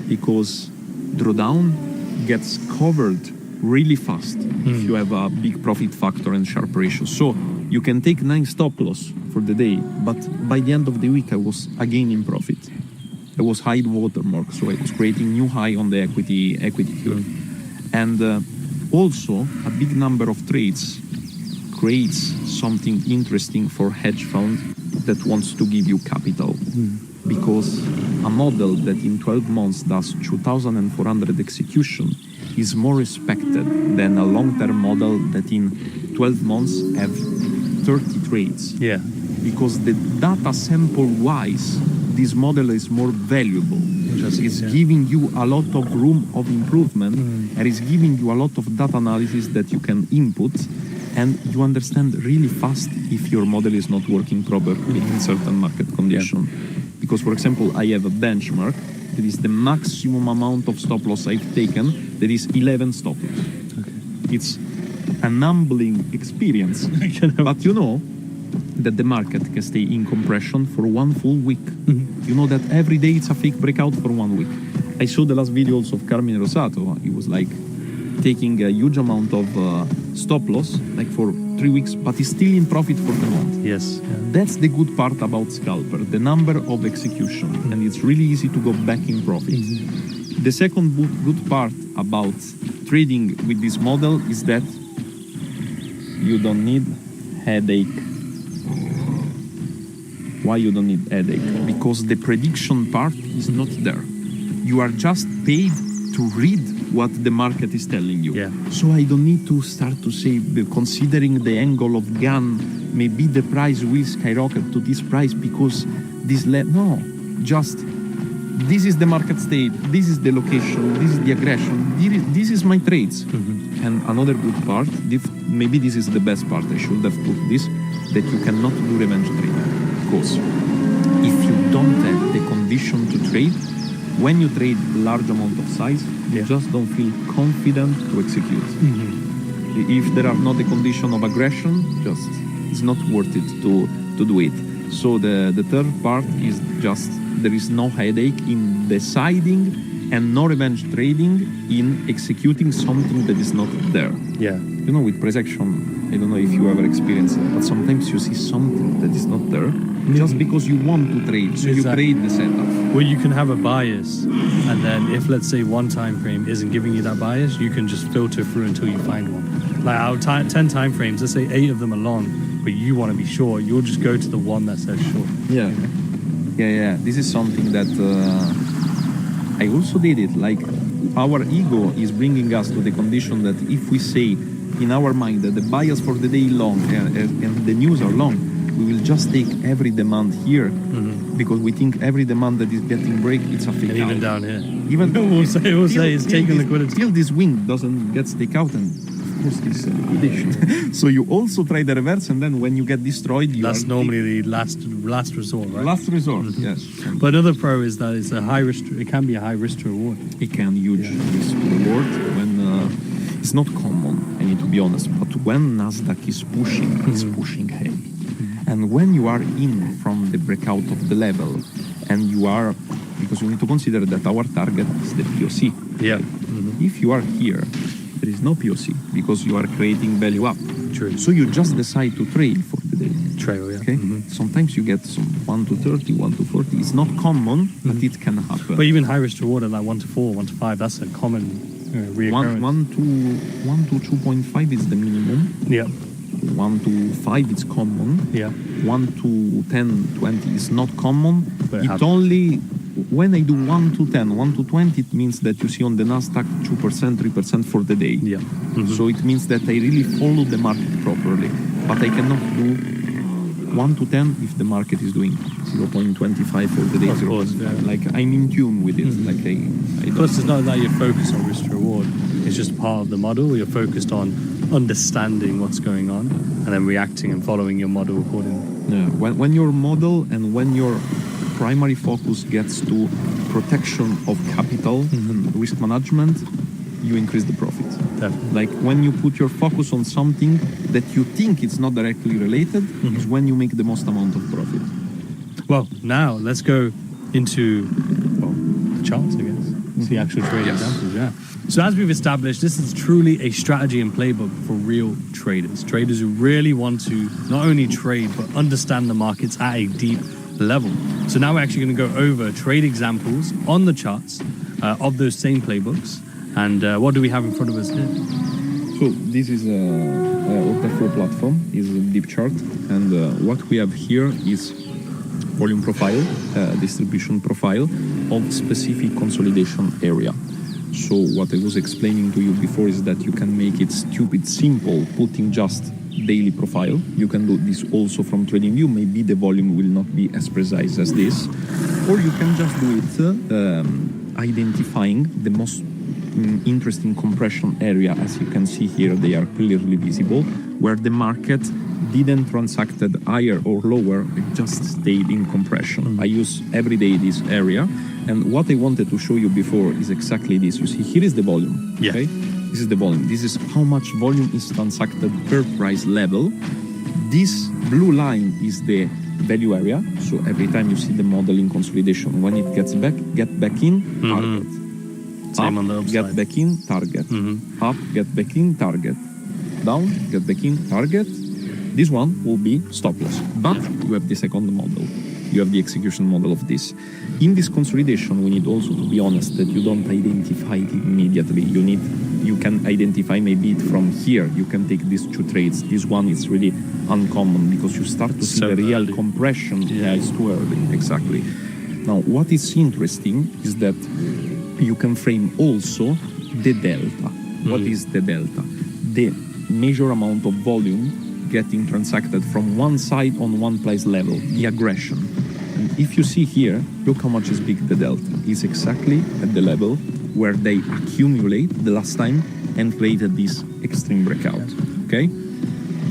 Because drawdown gets covered really fast if you have a big profit factor and sharp ratio. So you can take 9 stop loss for the day, but by the end of the week I was again in profit. there was high watermark, so I was creating new high on the equity curve. And also, a big number of trades creates something interesting for hedge fund that wants to give you capital. Because a model that in 12 months does 2,400 execution is more respected than a long-term model that in 12 months have 30 trades. Yeah. Because the data sample-wise, this model is more valuable. It's giving you a lot of room of improvement, and it's giving you a lot of data analysis that you can input, and you understand really fast if your model is not working properly in certain market condition. Because, for example, I have a benchmark that is the maximum amount of stop loss I've taken, that is 11 stop loss. It's an humbling experience, but you know that the market can stay in compression for one full week. You know that every day it's a fake breakout for 1 week. I saw the last videos of Carmine Rosato. He was like taking a huge amount of stop loss, like for 3 weeks, but he's still in profit for the month. Yes. That's the good part about scalper, the number of execution, and it's really easy to go back in profit. The second good part about trading with this model is that you don't need headache. Why you don't need headache? Because the prediction part is not there. You are just paid to read what the market is telling you. Yeah. So I don't need to start to say, considering the angle of gun, maybe the price will skyrocket to this price because this no, just this is the market state, this is the location, this is the aggression, this is my trades. And another good part, maybe this is the best part, I should have put this, that you cannot do revenge trading. Because if you don't have the condition to trade, when you trade large amount of size, you just don't feel confident to execute. If there are not the condition of aggression, just it's not worth it to do it. So the third part is just there is no headache in deciding and no revenge trading in executing something that is not there. Yeah. You know, with price action, I don't know if you ever experienced it, but sometimes you see something that is not there just because you want to trade, so you create the setup. Well, you can have a bias, and then if, let's say, one time frame isn't giving you that bias, you can just filter through until you find one. Like out 10 time frames, let's say 8 of them are long, but you want to be short, you'll just go to the one that says short. Yeah. Yeah. This is something that I also did it. Like, our ego is bringing us to the condition that if we say in our mind that the bias for the day long and the news are long, we will just take every demand here because we think every demand that is getting break, it's a fake And out. even down here. Even we'll say it's taking liquidity. Till this wing doesn't get stake out, and of course this is a liquidation. So you also try the reverse, and then when you get destroyed, that's normally the last resort, right? Last resort, yes. But another pro is that it's a high risk. It can be a high risk to reward. It can huge risk to reward when it's not common. I need to be honest, but when Nasdaq is pushing, it's pushing heavy. And when you are in from the breakout of the level, and you are, because you need to consider that our target is the POC. Yeah. If you are here, there is no POC because you are creating value up. True. So you just decide to trade for the day. Trail, yeah. Okay. Sometimes you get some 1 to 30, 1 to 40. It's not common, but it can happen. But even high risk to reward at like 1 to 4, 1 to 5, that's a common reoccurrence. 1 to 2.5 is the minimum. Yeah. 1 to 5 is common. Yeah. 1 to 10, 20 is not common. But it only, when I do 1 to 10, 1 to 20, it means that you see on the Nasdaq 2%, 3% for the day. Yeah. So it means that I really follow the market properly. But I cannot do 1 to 10 if the market is doing 0.25 for the day. Of course, Like I'm in tune with it. Like I don't. Plus, it's not that you're focused on risk to reward. It's just part of the model. You're focused on understanding what's going on and then reacting and following your model accordingly. Yeah. When your model and when your primary focus gets to protection of capital and risk management, you increase the profit. Definitely. Like when you put your focus on something that you think it's not directly related, is when you make the most amount of profit. Well, now let's go into the charts, I guess. The actual trading examples, yeah. So as we've established, this is truly a strategy and playbook for real traders. Traders who really want to not only trade, but understand the markets at a deep level. So now we're actually going to go over trade examples on the charts of those same playbooks. And what do we have in front of us here? So this is a Ortaflow platform, is a deep chart, and what we have here is volume profile, distribution profile of specific consolidation area. So what I was explaining to you before is that you can make it stupid simple, putting just daily profile. You can do this also from TradingView. Maybe the volume will not be as precise as this, or you can just do it identifying the most interesting compression area. As you can see here, they are clearly visible, where the market didn't transacted higher or lower, it just stayed in compression. I use every day this area, and what I wanted to show you before is exactly this. You see, here is the volume. Yeah. Okay, this is the volume. This is how much volume is transacted per price level. This blue line is the value area. So every time you see the model in consolidation, when it gets back, get back in, target. Same Up, on the upside. get back in, target. Up, get back in, target. Down, get back in, target. This one will be stop loss. But you have the second model. You have the execution model of this. In this consolidation, we need also to be honest that you don't identify it immediately. You can identify maybe it from here. You can take these two trades. This one is really uncommon because you start to see the real early. compression. Yeah, it's too early. Exactly. Now, what is interesting is that you can frame also the delta. What is the delta? The measure amount of volume getting transacted from one side on one price level, the aggression. And if you see here, look how much is big the delta. It's exactly at the level where they accumulate the last time and created this extreme breakout. Okay?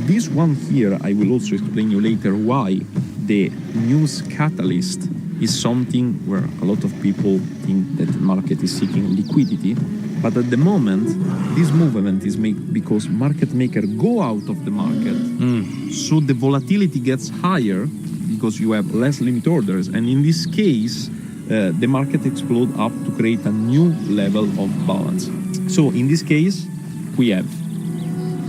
This one here, I will also explain you later why the news catalyst is something where a lot of people think that the market is seeking liquidity. But at the moment, this movement is made because market makers go out of the market. So the volatility gets higher because you have less limit orders. And in this case, the market explodes up to create a new level of balance. So in this case, we have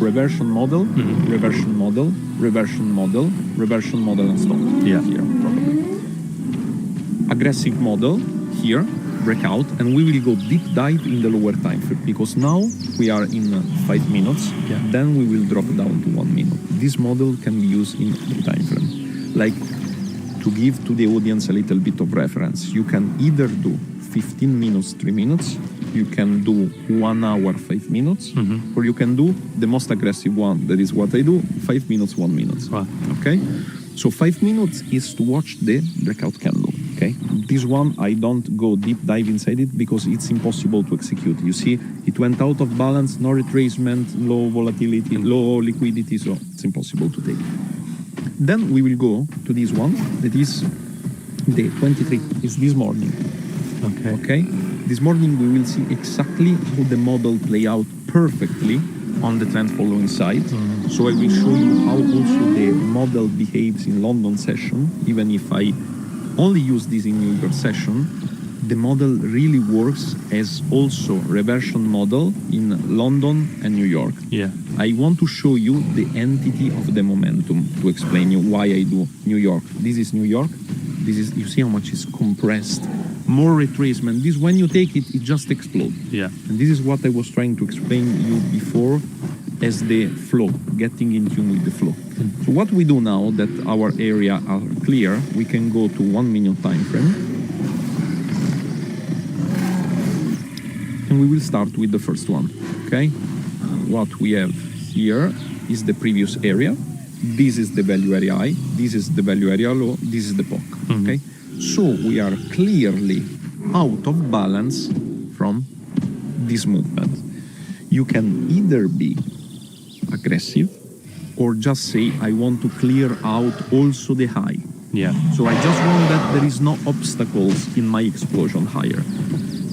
reversion model, reversion model, reversion model, reversion model, and stop. Yeah. Here, probably. Aggressive model here, breakout, and we will go deep dive in the lower time frame because now we are in 5 minutes. Yeah. Then we will drop down to 1 minute. This model can be used in any time frame. Like to give to the audience a little bit of reference, you can either do 15 minutes, 3 minutes, you can do 1 hour, 5 minutes, or you can do the most aggressive one. That is what I do, 5 minutes, 1 minute. Wow. Okay? So 5 minutes is to watch the breakout candle. Okay, this one I don't go deep dive inside it because it's impossible to execute. You see, it went out of balance, no retracement, low volatility, low liquidity, so it's impossible to take. Then we will go to this one, that is the 23, is this morning. Okay, this morning we will see exactly how the model play out perfectly on the trend following side. So I will show you how also the model behaves in London session, even if I only use this in New York session. The model really works as also reversion model in London and New York. Yeah. I want to show you the entity of the momentum to explain you why I do New York. This is New York. This is, you see how much is compressed. More retracement. This, when you take it, it just explodes. Yeah. And this is what I was trying to explain you before as the flow, getting in tune with the flow. So what we do now that our area are clear, we can go to 1 minute time frame. And we will start with the first one, okay? What we have here is the previous area. This is the value area high, this is the value area low, this is the POC, okay? So we are clearly out of balance from this movement. You can either be aggressive or just say, I want to clear out also the high. Yeah. So I just want that there is no obstacles in my explosion higher.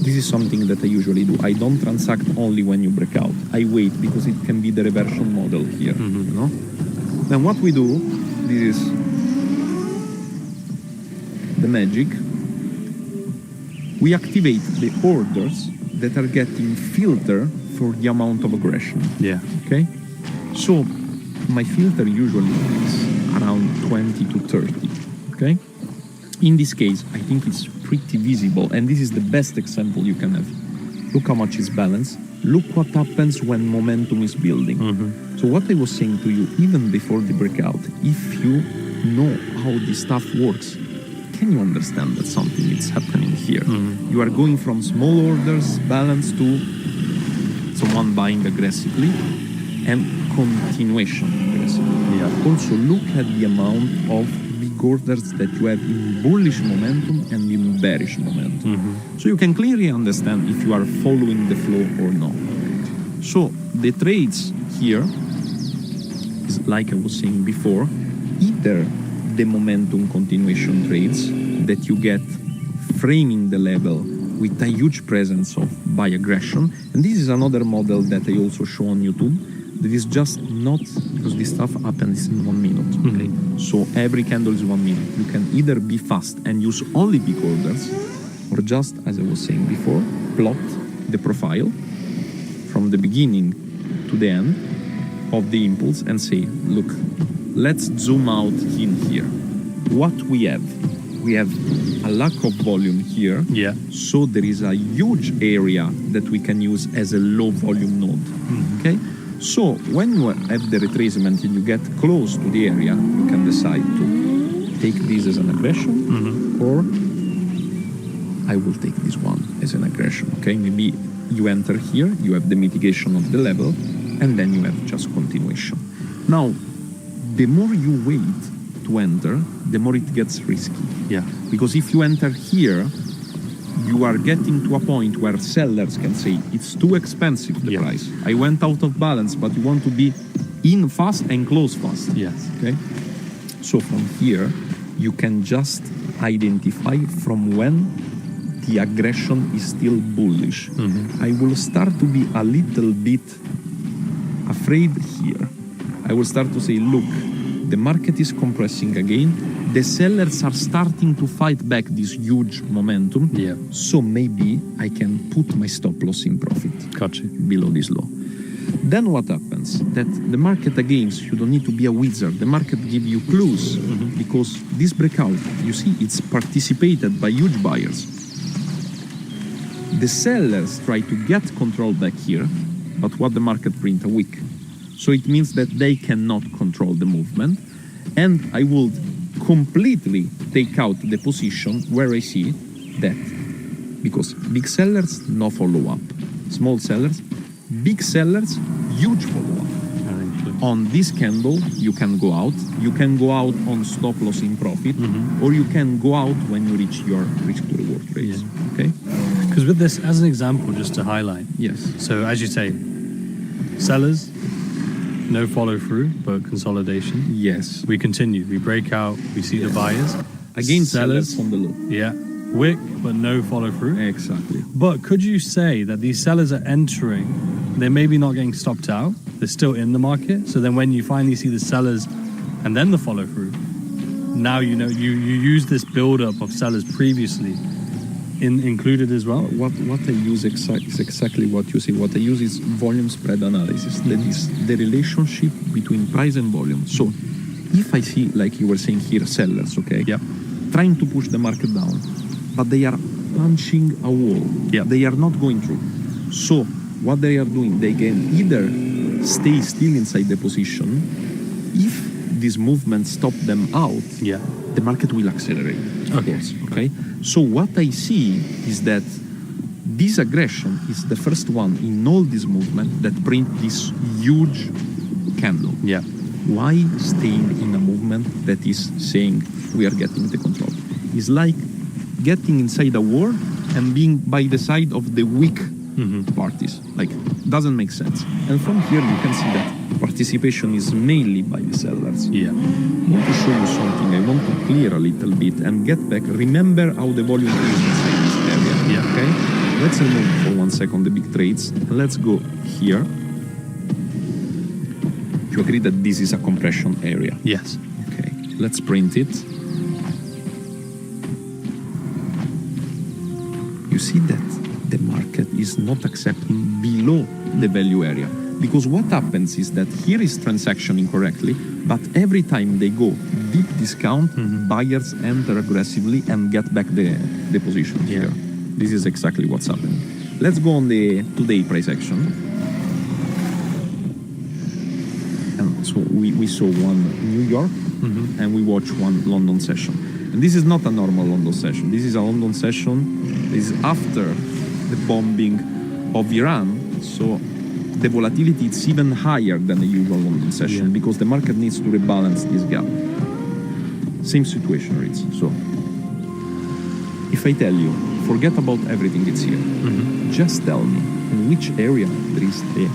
This is something that I usually do. I don't transact only when you break out. I wait because it can be the reversion model here, you know? Then what we do, this is the magic. We activate the orders that are getting filtered for the amount of aggression. Yeah. Okay? So my filter usually is around 20 to 30. Okay? In this case, I think it's pretty visible, and this is the best example you can have. Look how much is balanced. Look what happens when momentum is building. So what I was saying to you, even before the breakout, if you know how this stuff works, can you understand that something is happening here? You are going from small orders, balance, to someone buying aggressively, and continuation aggressively. Also, look at the amount of big orders that you have in bullish momentum and in bearish momentum. So you can clearly understand if you are following the flow or not. So the trades here is, like I was saying before, either the momentum continuation trades that you get framing the level with a huge presence of buy aggression, and this is another model that I also show on YouTube. That is just not because this stuff happens in 1 minute. Okay? So every candle is 1 minute. You can either be fast and use only big orders, or just, as I was saying before, plot the profile from the beginning to the end of the impulse and say, look, let's zoom out in here. What we have a lack of volume here. So there is a huge area that we can use as a low volume node. Okay? So when you have the retracement and you get close to the area, you can decide to take this as an aggression, or I will take this one as an aggression. Okay? Maybe you enter here, you have the mitigation of the level, and then you have just continuation. Now, the more you wait to enter, the more it gets risky. Because if you enter here, you are getting to a point where sellers can say, it's too expensive, the price. I went out of balance, but you want to be in fast and close fast. Okay? So from here, you can just identify from when the aggression is still bullish. I will start to be a little bit afraid here. I will start to say, look, the market is compressing again. The sellers are starting to fight back this huge momentum. So maybe I can put my stop loss in profit. Below this low. Then what happens? That the market again, you don't need to be a wizard. The market gives you clues because this breakout, you see, it's participated by huge buyers. The sellers try to get control back here, but what the market print a wick. So it means that they cannot control the movement, and I would completely take out the position where I see that, because big sellers, no follow-up. Small sellers, big sellers, huge follow-up. On this candle, you can go out. You can go out on stop loss in profit, or you can go out when you reach your risk to reward rates. Okay? Because with this, as an example, just to highlight. So as you say, sellers, no follow through, but consolidation. We continue. We break out. We see the buyers. Again, sellers on the low. Wick, but no follow through. Exactly. But could you say that these sellers are entering, they're maybe not getting stopped out, they're still in the market, so then when you finally see the sellers and then the follow through, now you know you use this build-up of sellers previously included as well? What I use is exactly what you say. What I use is volume spread analysis. That is the relationship between price and volume. So if I see, like you were saying here, sellers, okay, trying to push the market down, but they are punching a wall. They are not going through. So what they are doing, they can either stay still inside the position. If this movement stop them out, the market will accelerate. Okay. So what I see is that this aggression is the first one in all this movement that print this huge candle. Why staying in a movement that is saying we are getting the control? It's like getting inside a war and being by the side of the weak parties. Like, doesn't make sense. And from here you can see that participation is mainly by the sellers. I want to show you something. I want to clear a little bit and get back. Remember how the volume is inside this area. Okay? Let's remove for 1 second the big trades. And let's go here. You agree that this is a compression area? Okay. Let's print it. You see that the market is not accepting below the value area. Because what happens is that here is transaction incorrectly, but every time they go deep discount, buyers enter aggressively and get back the position here. This is exactly what's happening. Let's go on the today price action. And so we saw one New York and we watched one London session. And this is not a normal London session. This is a London session. This is after the bombing of Iran. So the volatility is even higher than the usual London session because the market needs to rebalance this gap. Same situation, Ritz. So if I tell you, forget about everything it's here, just tell me in which area there is the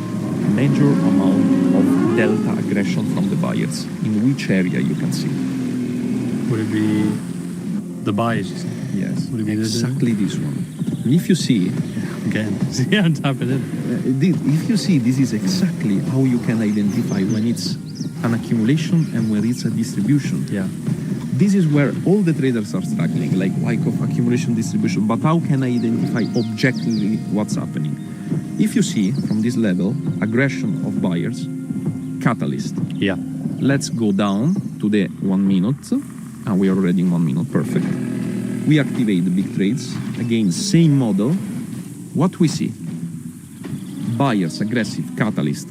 major amount of delta aggression from the buyers, in which area you can see. Would it be the buyers, you say? Yes, Would it be exactly this one. And if you see, again, see, I'm tapping in. if you see, this is exactly how you can identify when it's an accumulation and when it's a distribution. Yeah. This is where all the traders are struggling, like Wyckoff, accumulation, distribution. But how can I identify objectively what's happening? If you see from this level, aggression of buyers, catalyst. Yeah. Let's go down to the 1 minute. And we are already in 1 minute, perfect. We activate the big trades. Again, same model. What we see? Buyers, aggressive, catalyst.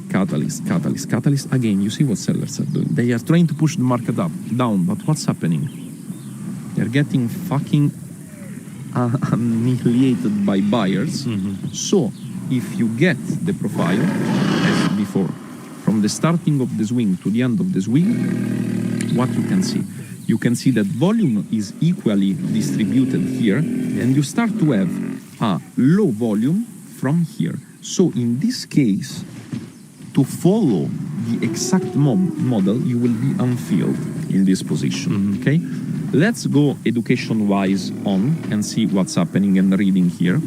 Again, you see what sellers are doing. They are trying to push the market down, but what's happening? They're getting fucking annihilated by buyers. So, if you get the profile, as before, from the starting of the swing to the end of the swing, what you can see? You can see that volume is equally distributed here, and you start to have a low volume from here. So in this case, to follow the exact model, you will be unfilled in this position, okay? Let's go education-wise on and see what's happening and reading here.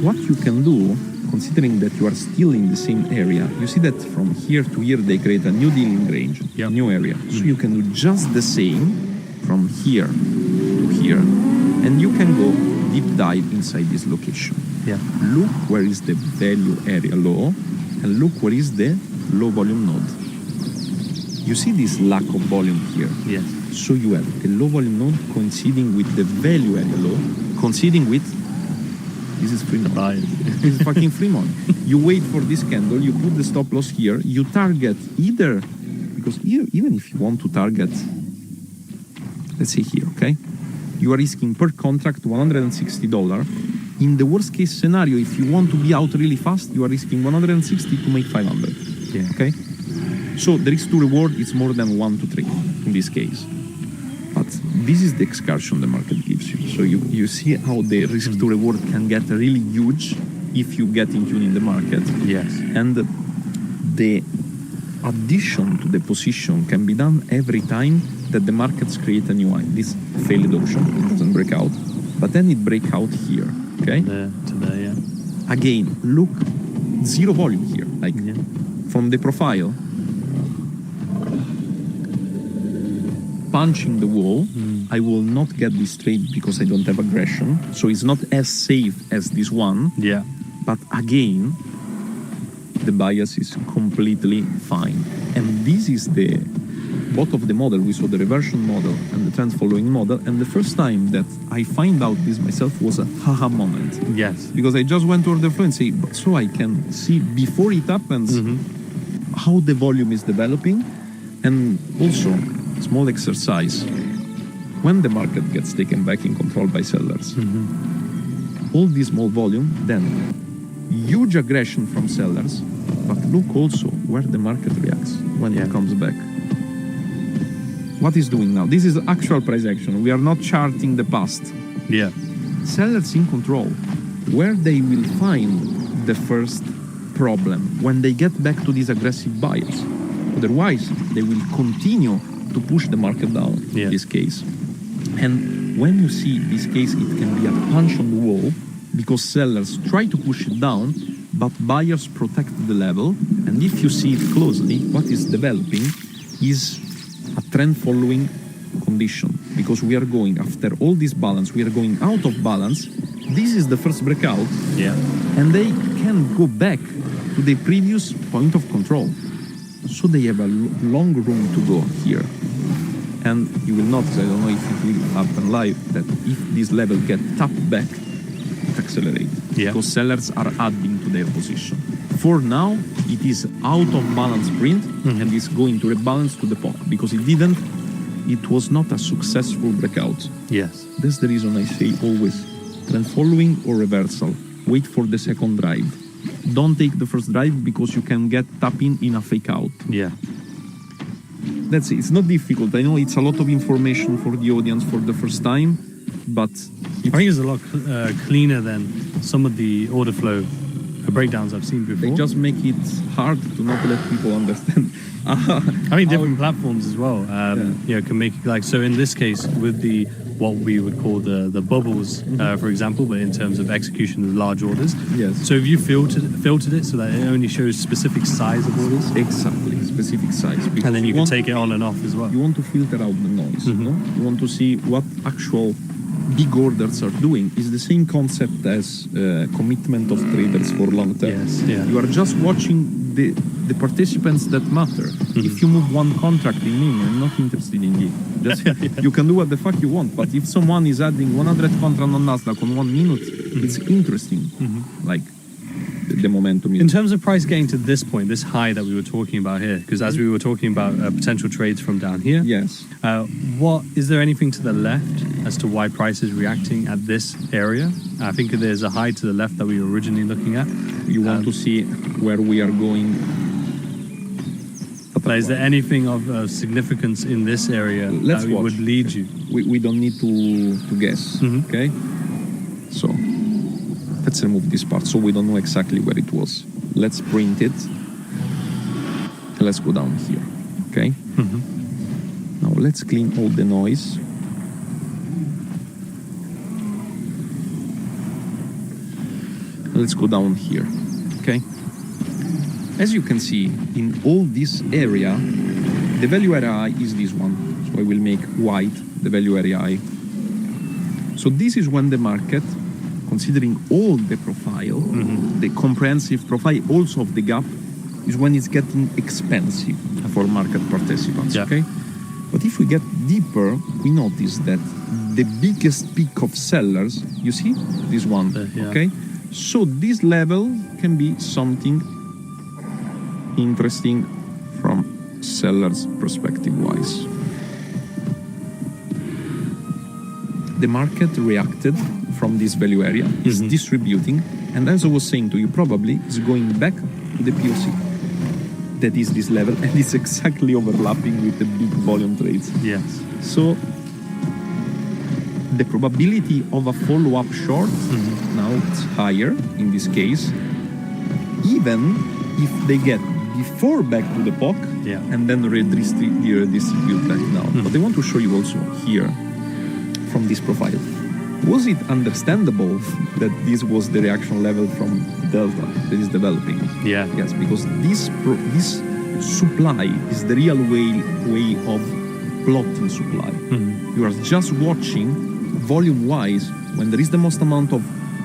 What you can do, considering that you are still in the same area, you see that from here to here they create a new dealing range, a new area. So you can do just the same from here to here, and you can go deep dive inside this location. Yeah. Look where is the value area low, and look where is the low volume node. You see this lack of volume here? Yes. So you have a low volume node coinciding with the value area low, coinciding with this is free money. This is fucking free money. You wait for this candle, you put the stop loss here, you target either, because even if you want to target, let's say here, okay? You are risking per contract $160. In the worst case scenario, if you want to be out really fast, you are risking 160 to make 500. Yeah. Okay? So the risk to reward is more than 1 to 3 in this case. But this is the excursion the market gives you. So you see how the risk to reward can get really huge if you get in tune in the market. Yes. And the addition to the position can be done every time that the markets create a new high. This failed option, it doesn't break out, but then it breaks out here, okay? Today, yeah. Again, look, zero volume here, like from the profile. Punching the wall, I will not get this trade because I don't have aggression, so it's not as safe as this one. Yeah. But again, the bias is completely fine. And this is the both of the model. We saw the reversion model and the trend following model. And the first time that I find out this myself was a haha moment. Yes. Because I just went to order flow and say, so I can see before it happens how the volume is developing. And also, small exercise, when the market gets taken back in control by sellers, all this small volume, then huge aggression from sellers, but look also where the market reacts when it comes back. What is doing now? This is actual price action. We are not charting the past. Yeah. Sellers in control, where they will find the first problem when they get back to these aggressive buyers. Otherwise, they will continue to push the market down in this case. And when you see this case, it can be a punch on the wall because sellers try to push it down, but buyers protect the level. And if you see it closely, what is developing is a trend following condition, because we are going after all this balance, we are going out of balance. This is the first breakout, and they can go back to the previous point of control. So they have a long room to go here. And you will notice, I don't know if it will happen live, that if this level get tapped back, it accelerates. Yeah. Because sellers are adding to their position. For now, it is out of balance print and is going to rebalance to the POC because it was not a successful breakout. Yes. That's the reason I say always trend following or reversal. Wait for the second drive. Don't take the first drive because you can get tapping in a fake out. Yeah. That's it. It's not difficult. I know it's a lot of information for the audience for the first time, but I think it's a lot cleaner than some of the order flow breakdowns I've seen before. they just make it hard to not let people understand. I mean, different platforms as well. Can make it like so. In this case, with the what we would call the bubbles, for example, but in terms of execution of large orders. Yes. So if you filtered it so that it only shows specific size of orders, Exactly, specific size. and then you can take it on and off as well. You want to filter out the noise. You know? You want to see what actual big orders are doing. It's the same concept as commitment of traders for long term. Yes, yeah. You are just watching the participants that matter. If you move one contract in me, I'm not interested in you. Just you can do what the fuck you want. But if someone is adding 100 contract on Nasdaq on 1 minute, it's interesting. Like the momentum. In terms of price getting to this point, this high that we were talking about here, because as we were talking about potential trades from down here, Yes. what is there anything to the left as to why price is reacting at this area? I think there's a high to the left that we were originally looking at. You want to see where we are going. But is there anything of significance in this area Let's that watch. would lead you? We don't need to guess. Okay. So let's remove this part so we don't know exactly where it was. Let's print it. And let's go down here. Okay. Now let's clean all the noise. Let's go down here. Okay. As you can see, in all this area, the value area I is this one. So I will make white the value area I. So this is when the market, considering all the profile, the comprehensive profile also of the gap, is when it's getting expensive for market participants. Yeah. Okay. But if we get deeper, we notice that the biggest peak of sellers, you see this one. Yeah. Okay. So this level can be something interesting from sellers' perspective wise. The market reacted from this value area, is distributing, and as I was saying to you, probably is going back to the POC. That is this level, and it's exactly overlapping with the big volume trades. Yes. So the probability of a follow-up short now it's higher in this case, even if they get before back to the POC and then redistribute back down. But I want to show you also here from this profile. Was it understandable that this was the reaction level from Delta that is developing? Yeah. Yes, because this supply is the real way of plotting supply. You are just watching volume-wise when there is the most amount of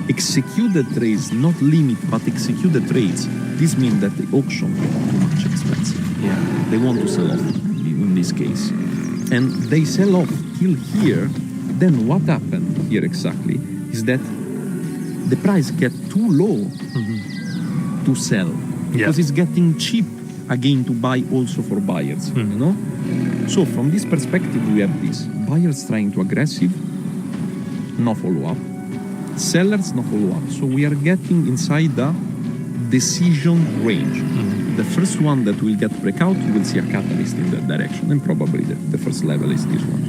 executed trades, not limit, but executed trades. This means that the auction is too much expensive. Yeah. They want to sell off in this case. And they sell off till here. Then what happened here exactly is that the price get too low to sell because it's getting cheap again to buy also for buyers, you know? So from this perspective, we have this. Buyers trying to aggressive, no follow-up. Sellers, no follow-up. So we are getting inside the decision range. The first one that will get breakout, you will see a catalyst in that direction, and probably the first level is this one.